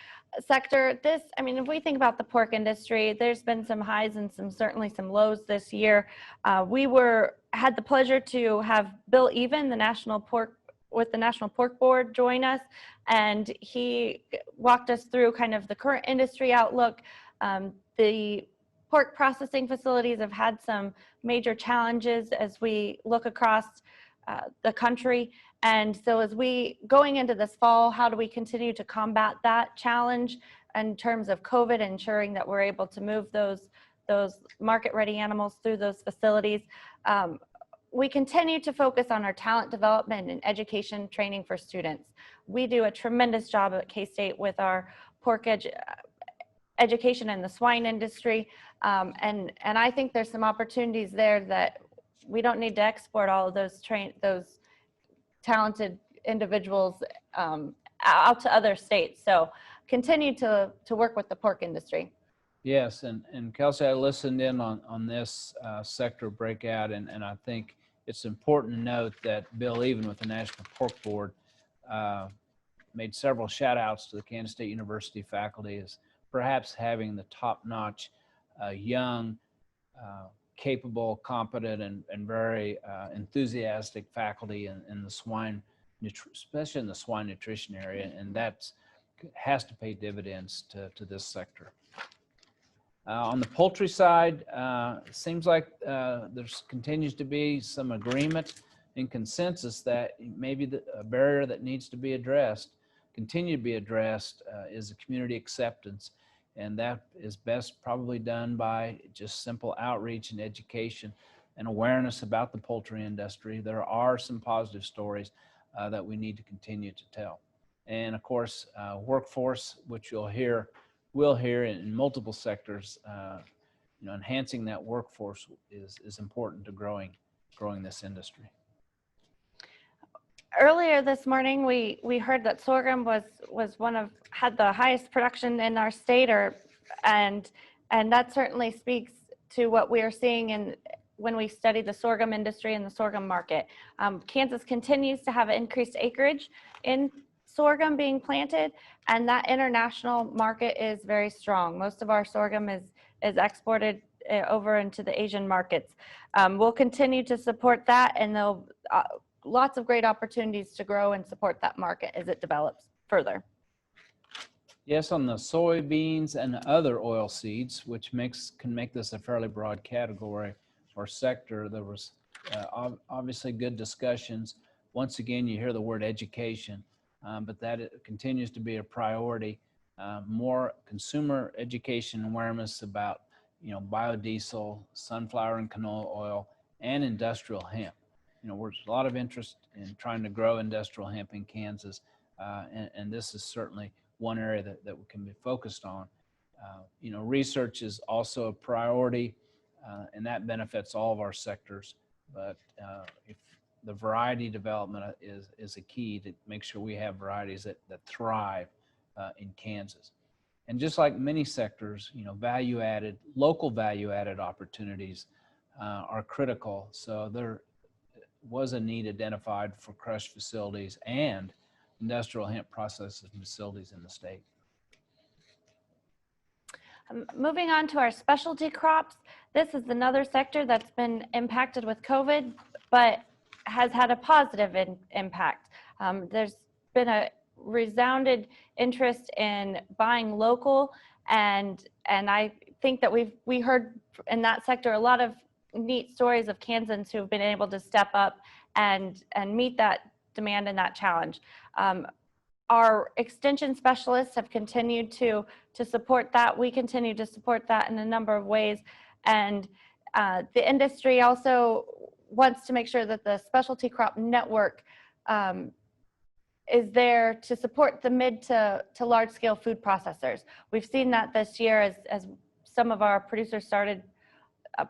sector, I mean, if we think about the pork industry, there's been some highs and certainly some lows this year. We had the pleasure to have Bill Even, the National Pork Board, join us, and he walked us through kind of the current industry outlook. The pork processing facilities have had some major challenges as we look across the country. And so as going into this fall, how do we continue to combat that challenge in terms of COVID, ensuring that we're able to move those market-ready animals through those facilities? We continue to focus on our talent development and education training for students. We do a tremendous job at K-State with our pork education in the swine industry. And I think there's some opportunities there that we don't need to export all of those talented individuals out to other states. So continue to work with the pork industry. Yes, and Kelsey, I listened in on this sector breakout, and I think it's important to note that Bill Even with the National Pork Board made several shout outs to the Kansas State University faculty as perhaps having the top-notch, young, capable, competent, and very enthusiastic faculty in the swine, especially in the swine nutrition area, and that has to pay dividends to this sector. On the poultry side, it seems like there continues to be some agreement and consensus that maybe a barrier that needs to be addressed, continue to be addressed, is the community acceptance. And that is best probably done by just simple outreach and education and awareness about the poultry industry. There are some positive stories that we need to continue to tell. And of course, workforce, which we'll hear in multiple sectors, enhancing that workforce is important to growing this industry. Earlier this morning, we heard that sorghum had the highest production in our state, and that certainly speaks to what we are seeing when we study the sorghum industry and the sorghum market. Kansas continues to have increased acreage in sorghum being planted, and that international market is very strong. Most of our sorghum is exported over into the Asian markets. We'll continue to support that, and there'll lots of great opportunities to grow and support that market as it develops further. Yes, on the soybeans and other oil seeds, which can make this a fairly broad category or sector, there was obviously good discussions. Once again, you hear the word education, but that continues to be a priority. More consumer education awareness about biodiesel, sunflower and canola oil, and industrial hemp. There's a lot of interest in trying to grow industrial hemp in Kansas, and this is certainly one area that we can be focused on. Research is also a priority, and that benefits all of our sectors. But if the variety development is a key to make sure we have varieties that thrive in Kansas. And just like many sectors, local value-added opportunities are critical. So there was a need identified for crush facilities and industrial hemp processing facilities in the state. Moving on to our specialty crops, this is another sector that's been impacted with COVID, but has had a positive impact. There's been a resounded interest in buying local, and I think that we heard in that sector a lot of neat stories of Kansans who have been able to step up and meet that demand and that challenge. Our extension specialists have continued to support that. We continue to support that in a number of ways. And the industry also wants to make sure that the specialty crop network is there to support the mid to large scale food processors. We've seen that this year as some of our producers started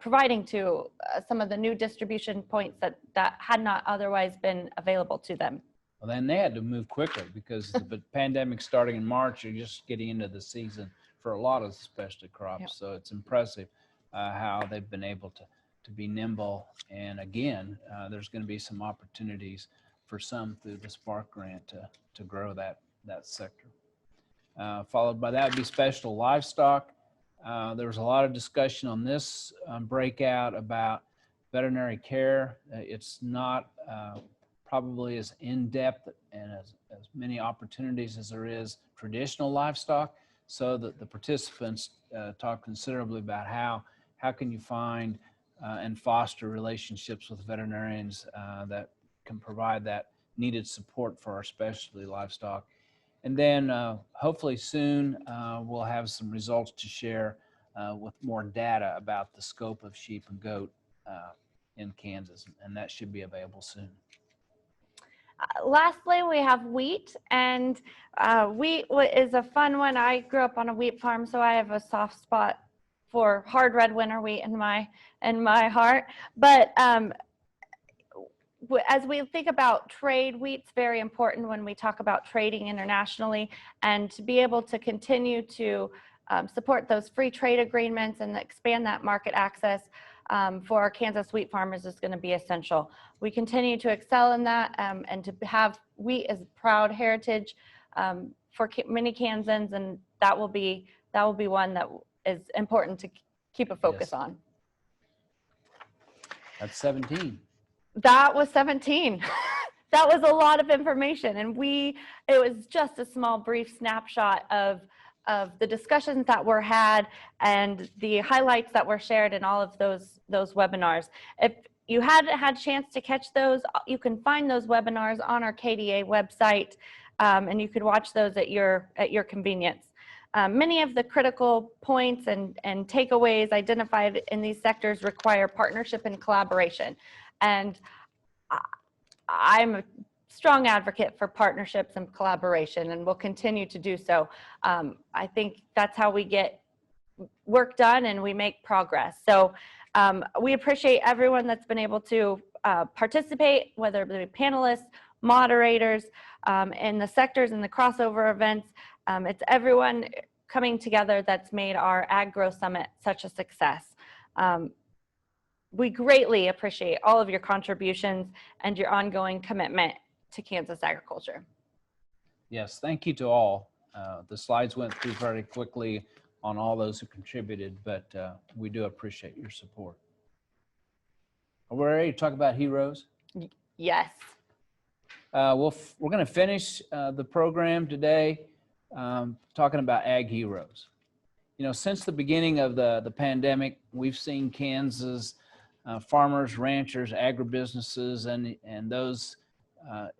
providing to some of the new distribution points that had not otherwise been available to them. Well, then they had to move quickly because the pandemic starting in March, you're just getting into the season for a lot of specialty crops. Yep. So it's impressive how they've been able to be nimble. And again, there's going to be some opportunities for some through the Spark grant to grow that sector. Followed by that would be special livestock. There was a lot of discussion on this breakout about veterinary care. It's not probably as in-depth and as many opportunities as there is traditional livestock. So that the participants talk considerably about how can you find and foster relationships with veterinarians that can provide that needed support for our specialty livestock. And then hopefully soon we'll have some results to share with more data about the scope of sheep and goat in Kansas, and that should be available soon. Lastly, we have wheat, and wheat is a fun one. I grew up on a wheat farm, so I have a soft spot for hard red winter wheat in my heart. But as we think about trade, wheat's very important when we talk about trading internationally, and to be able to continue to support those free trade agreements and expand that market access for our Kansas wheat farmers is going to be essential. We continue to excel in that and to have wheat as proud heritage for many Kansans, and that will be one that is important to keep a focus on. That's 17. That was 17. That was a lot of information, and it was just a small brief snapshot of the discussions that were had and the highlights that were shared in all of those webinars. If you hadn't had a chance to catch those, you can find those webinars on our KDA website, and you can watch those at your convenience. Many of the critical points and takeaways identified in these sectors require partnership and collaboration. And I'm a strong advocate for partnerships and collaboration, and will continue to do so. I think that's how we get work done and we make progress. So we appreciate everyone that's been able to participate, whether it be panelists, moderators, in the sectors and the crossover events. It's everyone coming together that's made our Ag Growth Summit such a success. We greatly appreciate all of your contributions and your ongoing commitment to Kansas agriculture. Yes, thank you to all. The slides went through very quickly on all those who contributed, but we do appreciate your support. Are we ready to talk about heroes? Yes. We're going to finish the program today talking about ag heroes. You know, since the beginning of the pandemic, we've seen Kansas farmers, ranchers, agribusinesses, and those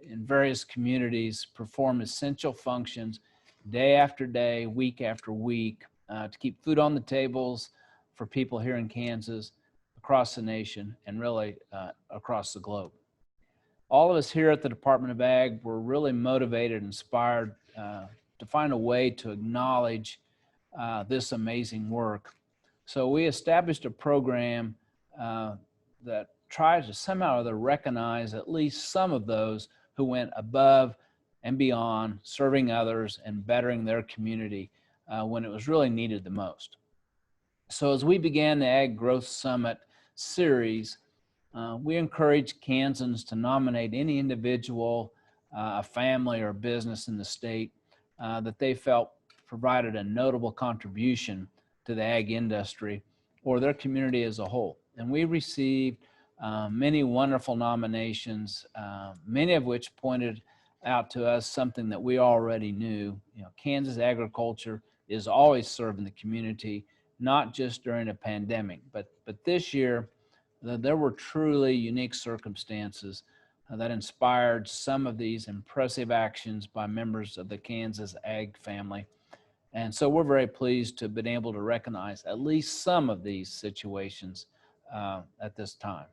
in various communities perform essential functions day after day, week after week, to keep food on the tables for people here in Kansas, across the nation, and really across the globe. All of us here at the Department of Ag were really motivated, inspired to find a way to acknowledge this amazing work. So we established a program that tries to somehow or other recognize at least some of those who went above and beyond, serving others and bettering their community when it was really needed the most. So as we began the Ag Growth Summit series, we encouraged Kansans to nominate any individual, a family or business in the state that they felt provided a notable contribution to the ag industry or their community as a whole. And we received many wonderful nominations, many of which pointed out to us something that we already knew. You know, Kansas agriculture is always serving the community, not just during a pandemic, but this year there were truly unique circumstances that inspired some of these impressive actions by members of the Kansas ag family. And so we're very pleased to have been able to recognize at least some of these situations at this time.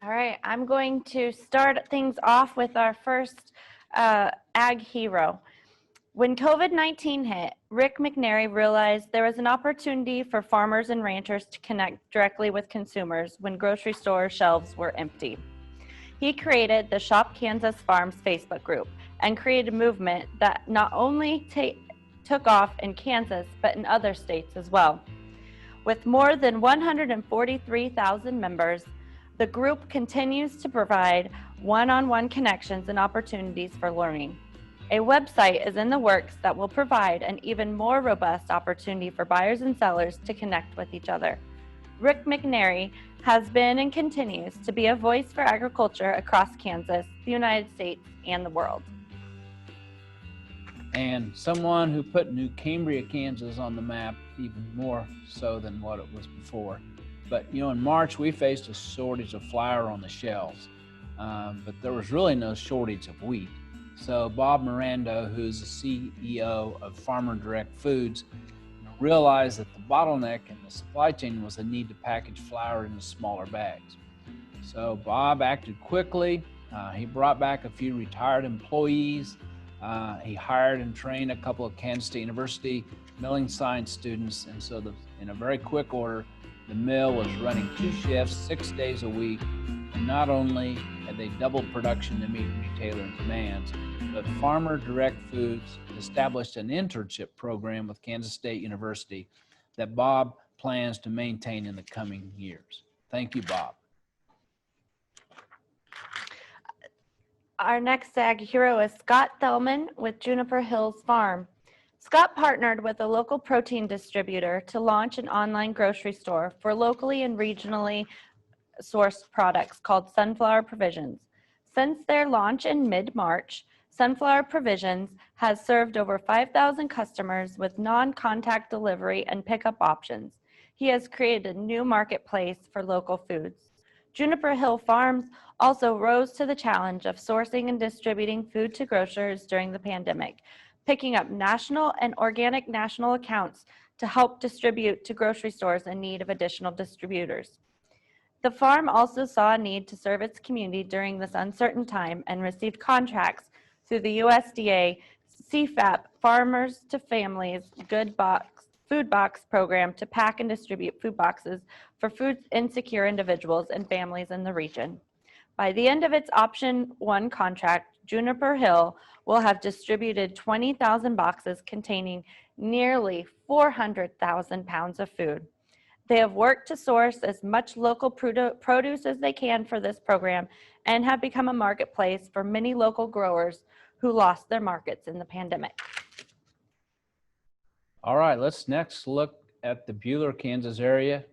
All right, I'm going to start things off with our first ag hero. When COVID-19 hit, Rick McNary realized there was an opportunity for farmers and ranchers to connect directly with consumers when grocery store shelves were empty. He created the Shop Kansas Farms Facebook group and created a movement that not only took off in Kansas, but in other states as well. With more than 143,000 members, the group continues to provide one-on-one connections and opportunities for learning. A website is in the works that will provide an even more robust opportunity for buyers and sellers to connect with each other. Rick McNary has been and continues to be a voice for agriculture across Kansas, the United States, and the world. And someone who put New Cambria, Kansas on the map even more so than what it was before. But you know, in March, we faced a shortage of flour on the shelves, but there was really no shortage of wheat. So Bob Miranda, who's the CEO of Farmer Direct Foods, realized that the bottleneck in the supply chain was the need to package flour into smaller bags. So Bob acted quickly. He brought back a few retired employees. He hired and trained a couple of Kansas State University milling science students. And so in a very quick order, the mill was running 2 shifts, 6 days a week. And not only had they doubled production to meet retailer demands, but Farmer Direct Foods established an internship program with Kansas State University that Bob plans to maintain in the coming years. Thank you, Bob. Our next ag hero is Scott Thelman with Juniper Hills Farm. Scott partnered with a local protein distributor to launch an online grocery store for locally and regionally sourced products called Sunflower Provisions. Since their launch in mid-March, Sunflower Provisions has served over 5,000 customers with non-contact delivery and pickup options. He has created a new marketplace for local foods. Juniper Hill Farms also rose to the challenge of sourcing and distributing food to grocers during the pandemic, picking up national and organic national accounts to help distribute to grocery stores in need of additional distributors. The farm also saw a need to serve its community during this uncertain time and received contracts through the USDA CFAP Farmers to Families Food Box program to pack and distribute food boxes for food insecure individuals and families in the region. By the end of its Option 1 contract, Juniper Hill will have distributed 20,000 boxes containing nearly 400,000 pounds of food. They have worked to source as much local produce as they can for this program and have become a marketplace for many local growers who lost their markets in the pandemic. All right, let's next look at the Buhler, Kansas area,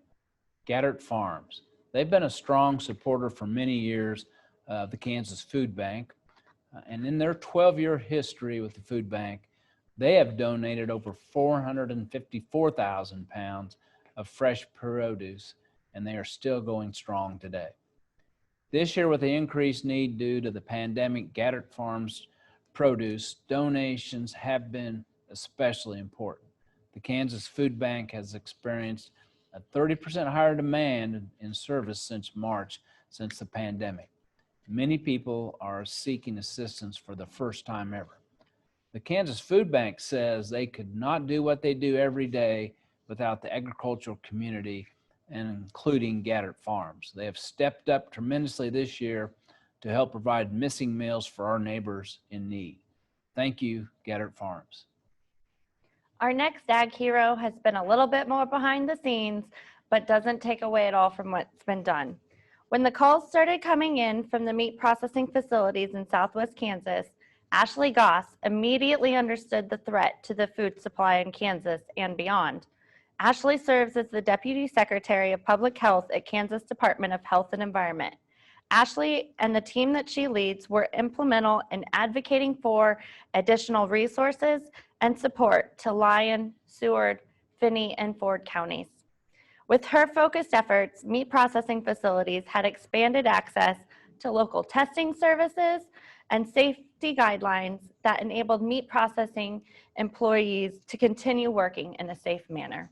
Gaddert Farms. They've been a strong supporter for many years of the Kansas Food Bank. And in their 12-year history with the food bank, they have donated over 454,000 pounds of fresh produce, and they are still going strong today. This year, with the increased need due to the pandemic, Gaddert Farms produce donations have been especially important. The Kansas Food Bank has experienced a 30% higher demand in service since March, since the pandemic. Many people are seeking assistance for the first time ever. The Kansas Food Bank says they could not do what they do every day without the agricultural community and including Gaddert Farms. They have stepped up tremendously this year to help provide missing meals for our neighbors in need. Thank you, Gaddert Farms. Our next ag hero has been a little bit more behind the scenes, but doesn't take away at all from what's been done. When the calls started coming in from the meat processing facilities in Southwest Kansas, Ashley Goss immediately understood the threat to the food supply in Kansas and beyond. Ashley serves as the Deputy Secretary of Public Health at Kansas Department of Health and Environment. Ashley and the team that she leads were implemental in advocating for additional resources and support to Lyon, Seward, Finney, and Ford counties. With her focused efforts, meat processing facilities had expanded access to local testing services and safety guidelines that enabled meat processing employees to continue working in a safe manner.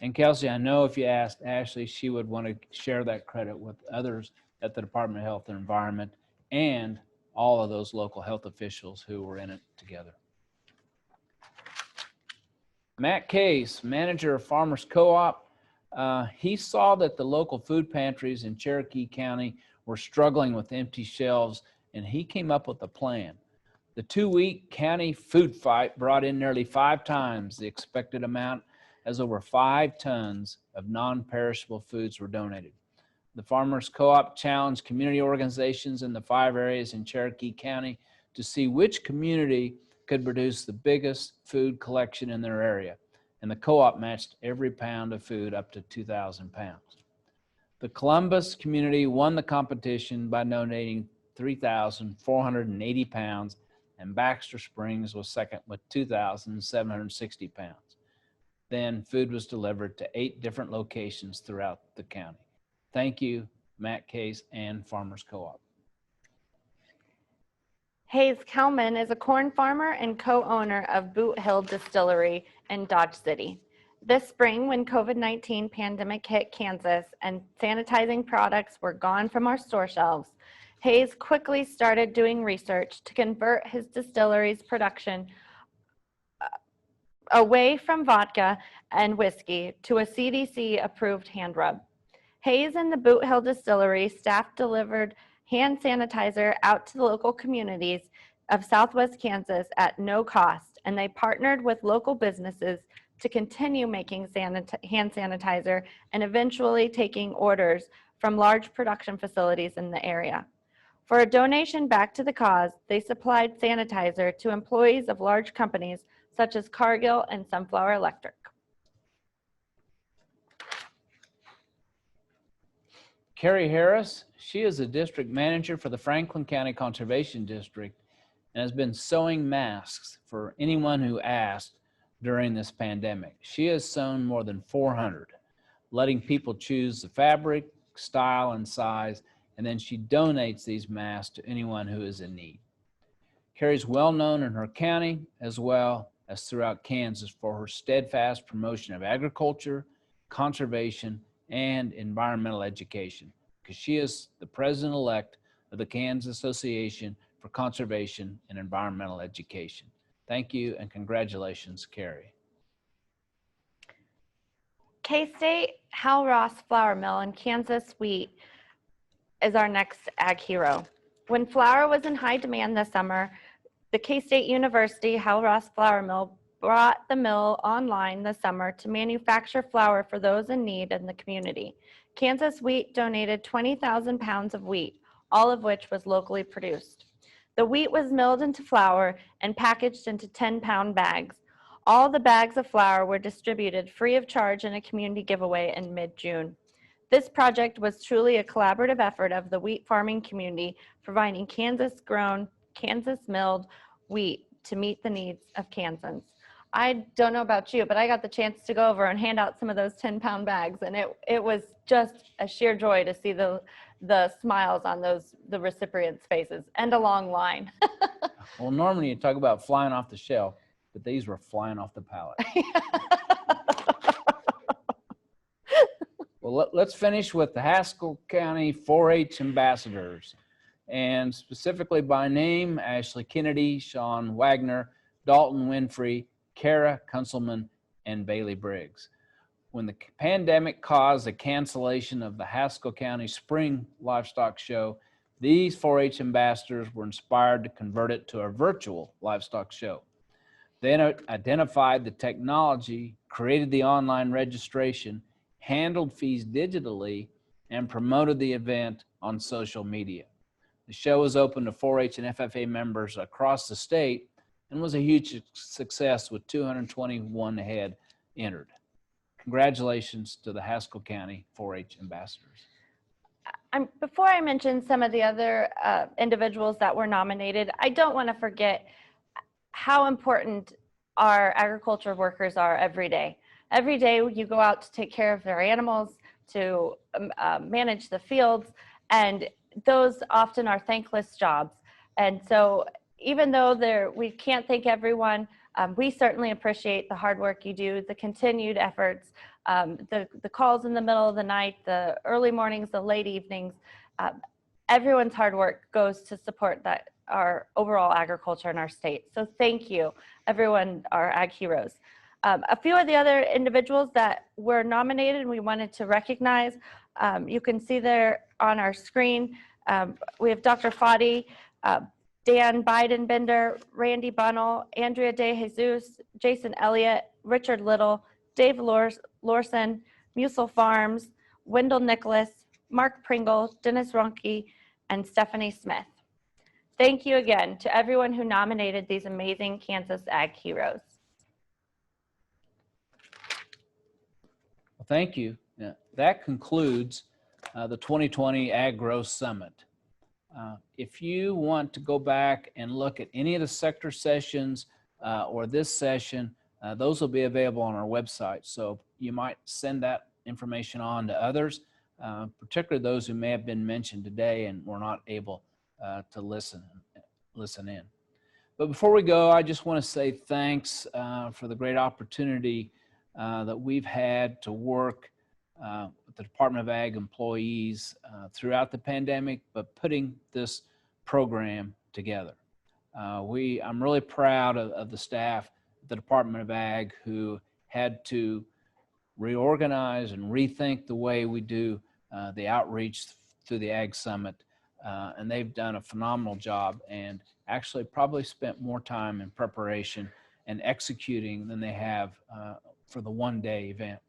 And Kelsey, I know if you asked Ashley, she would want to share that credit with others at the Department of Health and Environment and all of those local health officials who were in it together. Matt Case, manager of Farmers Co-op, he saw that the local food pantries in Cherokee County were struggling with empty shelves, and he came up with a plan. The 2-week county food fight brought in nearly 5 times the expected amount, as over 5 tons of non-perishable foods were donated. The Farmers Co-op challenged community organizations in the 5 areas in Cherokee County to see which community could produce the biggest food collection in their area, and the co-op matched every pound of food up to 2,000 pounds. The Columbus community won the competition by donating 3,480 pounds, and Baxter Springs was second with 2,760 pounds. Then food was delivered to 8 different locations throughout the county. Thank you, Matt Case and Farmers Co-op. Hayes Kelman is a corn farmer and co-owner of Boot Hill Distillery in Dodge City. This spring, when COVID-19 pandemic hit Kansas and sanitizing products were gone from our store shelves, Hayes quickly started doing research to convert his distillery's production away from vodka and whiskey to a CDC-approved hand rub. Hayes and the Boot Hill Distillery staff delivered hand sanitizer out to the local communities of Southwest Kansas at no cost, and they partnered with local businesses to continue making hand sanitizer and eventually taking orders from large production facilities in the area. For a donation back to the cause, they supplied sanitizer to employees of large companies such as Cargill and Sunflower Electric. Carrie Harris, she is a district manager for the Franklin County Conservation District and has been sewing masks for anyone who asked during this pandemic. She has sewn more than 400, letting people choose the fabric, style, and size, and then she donates these masks to anyone who is in need. Carrie's well known in her county as well as throughout Kansas for her steadfast promotion of agriculture, conservation, and environmental education, because she is the president-elect of the Kansas Association for Conservation and Environmental Education. Thank you and congratulations, Carrie. K-State Hal Ross Flour Mill in Kansas Wheat is our next ag hero. When flour was in high demand this summer, the K-State University Hal Ross Flour Mill brought the mill online this summer to manufacture flour for those in need in the community. Kansas Wheat donated 20,000 pounds of wheat, all of which was locally produced. The wheat was milled into flour and packaged into 10-pound bags. All the bags of flour were distributed free of charge in a community giveaway in mid-June. This project was truly a collaborative effort of the wheat farming community, providing Kansas-grown, Kansas-milled wheat to meet the needs of Kansans. I don't know about you, but I got the chance to go over and hand out some of those 10-pound bags, and it was just a sheer joy to see the smiles on the recipients' faces and a long line. Well, normally you talk about flying off the shelf, but these were flying off the pallet. Well, let's finish with the Haskell County 4-H ambassadors, and specifically by name, Ashley Kennedy, Sean Wagner, Dalton Winfrey, Kara Kunselman, and Bailey Briggs. When the pandemic caused the cancellation of the Haskell County Spring Livestock Show, these 4-H ambassadors were inspired to convert it to a virtual livestock show. They identified the technology, created the online registration, handled fees digitally, and promoted the event on social media. The show was open to 4-H and FFA members across the state and was a huge success with 221 head entered. Congratulations to the Haskell County 4-H ambassadors. Before I mention some of the other individuals that were nominated, I don't want to forget how important our agriculture workers are every day. Every day you go out to take care of their animals, to manage the fields, and those often are thankless jobs. And so even though we can't thank everyone, we certainly appreciate the hard work you do, the continued efforts, the calls in the middle of the night, the early mornings, the late evenings. Everyone's hard work goes to support our overall agriculture in our state. So thank you, everyone, our ag heroes. A few of the other individuals that were nominated and we wanted to recognize, you can see there on our screen. We have Dr. Foddy, Dan Bidenbender, Randy Bunnell, Andrea De Jesus, Jason Elliott, Richard Little, Dave Lorson, Musil Farms, Wendell Nicholas, Mark Pringle, Dennis Ronke, and Stephanie Smith. Thank you again to everyone who nominated these amazing Kansas Ag Heroes. Well, thank you. Yeah, that concludes the 2020 Ag Growth Summit. If you want to go back and look at any of the sector sessions or this session, those will be available on our website. So you might send that information on to others, particularly those who may have been mentioned today and were not able to listen in. But before we go, I just want to say thanks for the great opportunity that we've had to work with the Department of Ag employees throughout the pandemic, but putting this program together. I'm really proud of the staff at the Department of Ag who had to reorganize and rethink the way we do the outreach through the Ag Summit. And they've done a phenomenal job and actually probably spent more time in preparation and executing than they have for the one-day event.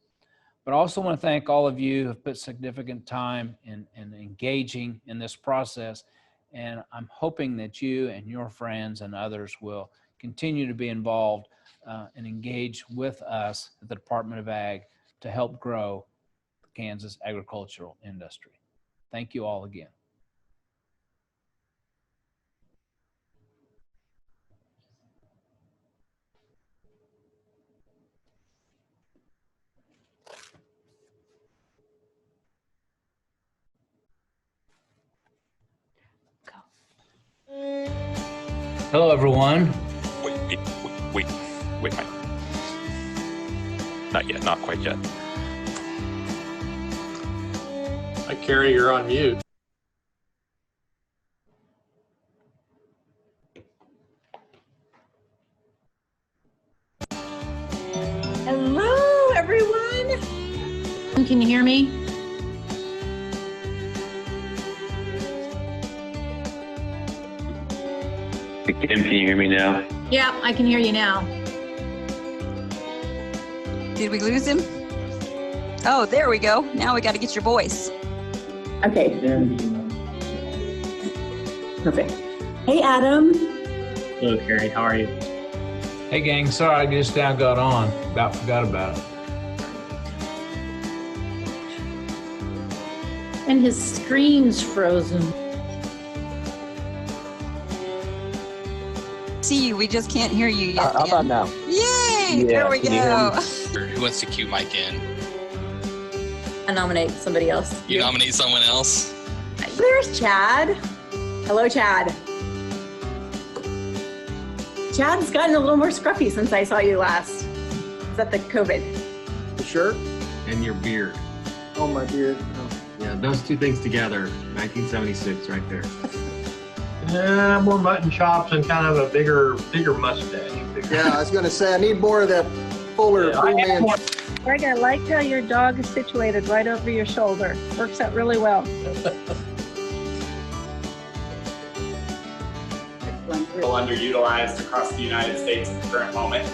But I also want to thank all of you who have put significant time in engaging in this process. And I'm hoping that you and your friends and others will continue to be involved and engage with us at the Department of Ag to help grow the Kansas agricultural industry. Thank you all again. Hello, everyone. Wait, Mike. Not yet, not quite yet. Hi, Carrie, you're on mute. Hello, everyone. Can you hear me? Kim, can you hear me now? Yeah, I can hear you now. Did we lose him? Oh, there we go. Now we got to get your voice. Okay. Perfect. Hey, Adam. Hello, Carrie. How are you? Hey, gang. Sorry, I just now got on. About forgot about it. And his screen's frozen. See you. We just can't hear you yet. How about now? Yay! Yeah, there we go. Who wants to cue Mike in? I nominate somebody else. You nominate someone else? There's Chad. Hello, Chad. Chad's gotten a little more scruffy since I saw you last. Is that the COVID? The shirt? And your beard. Oh, my beard. Oh. Yeah, those two things together, 1976 right there. More mutton chops and kind of a bigger mustache. Yeah, I was going to say, I need more of that fuller man. Greg, I like how your dog is situated right over your shoulder. Works out really well. Underutilized across the United States at the current moment.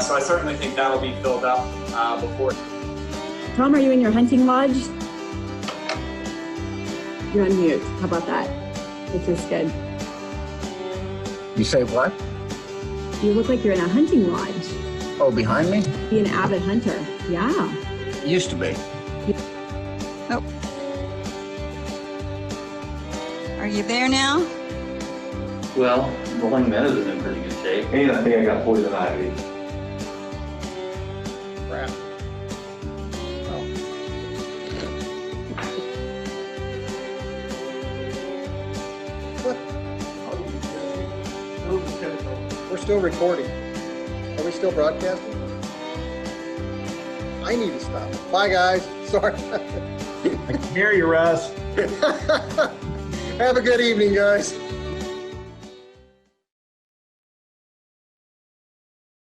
So I certainly think that'll be filled up before. Tom, are you in your hunting lodge? You're on mute. How about that? Which is good. You say what? You look like you're in a hunting lodge. Oh, behind me? Be an avid hunter. Yeah. Used to be. Oh. Are you there now? Well, Rolling Meadows is in pretty good shape. And I think I got poison ivy. Crap. We're still recording. Are we still broadcasting? I need to stop. Bye, guys. Sorry. I can hear you, Russ. Have a good evening, guys.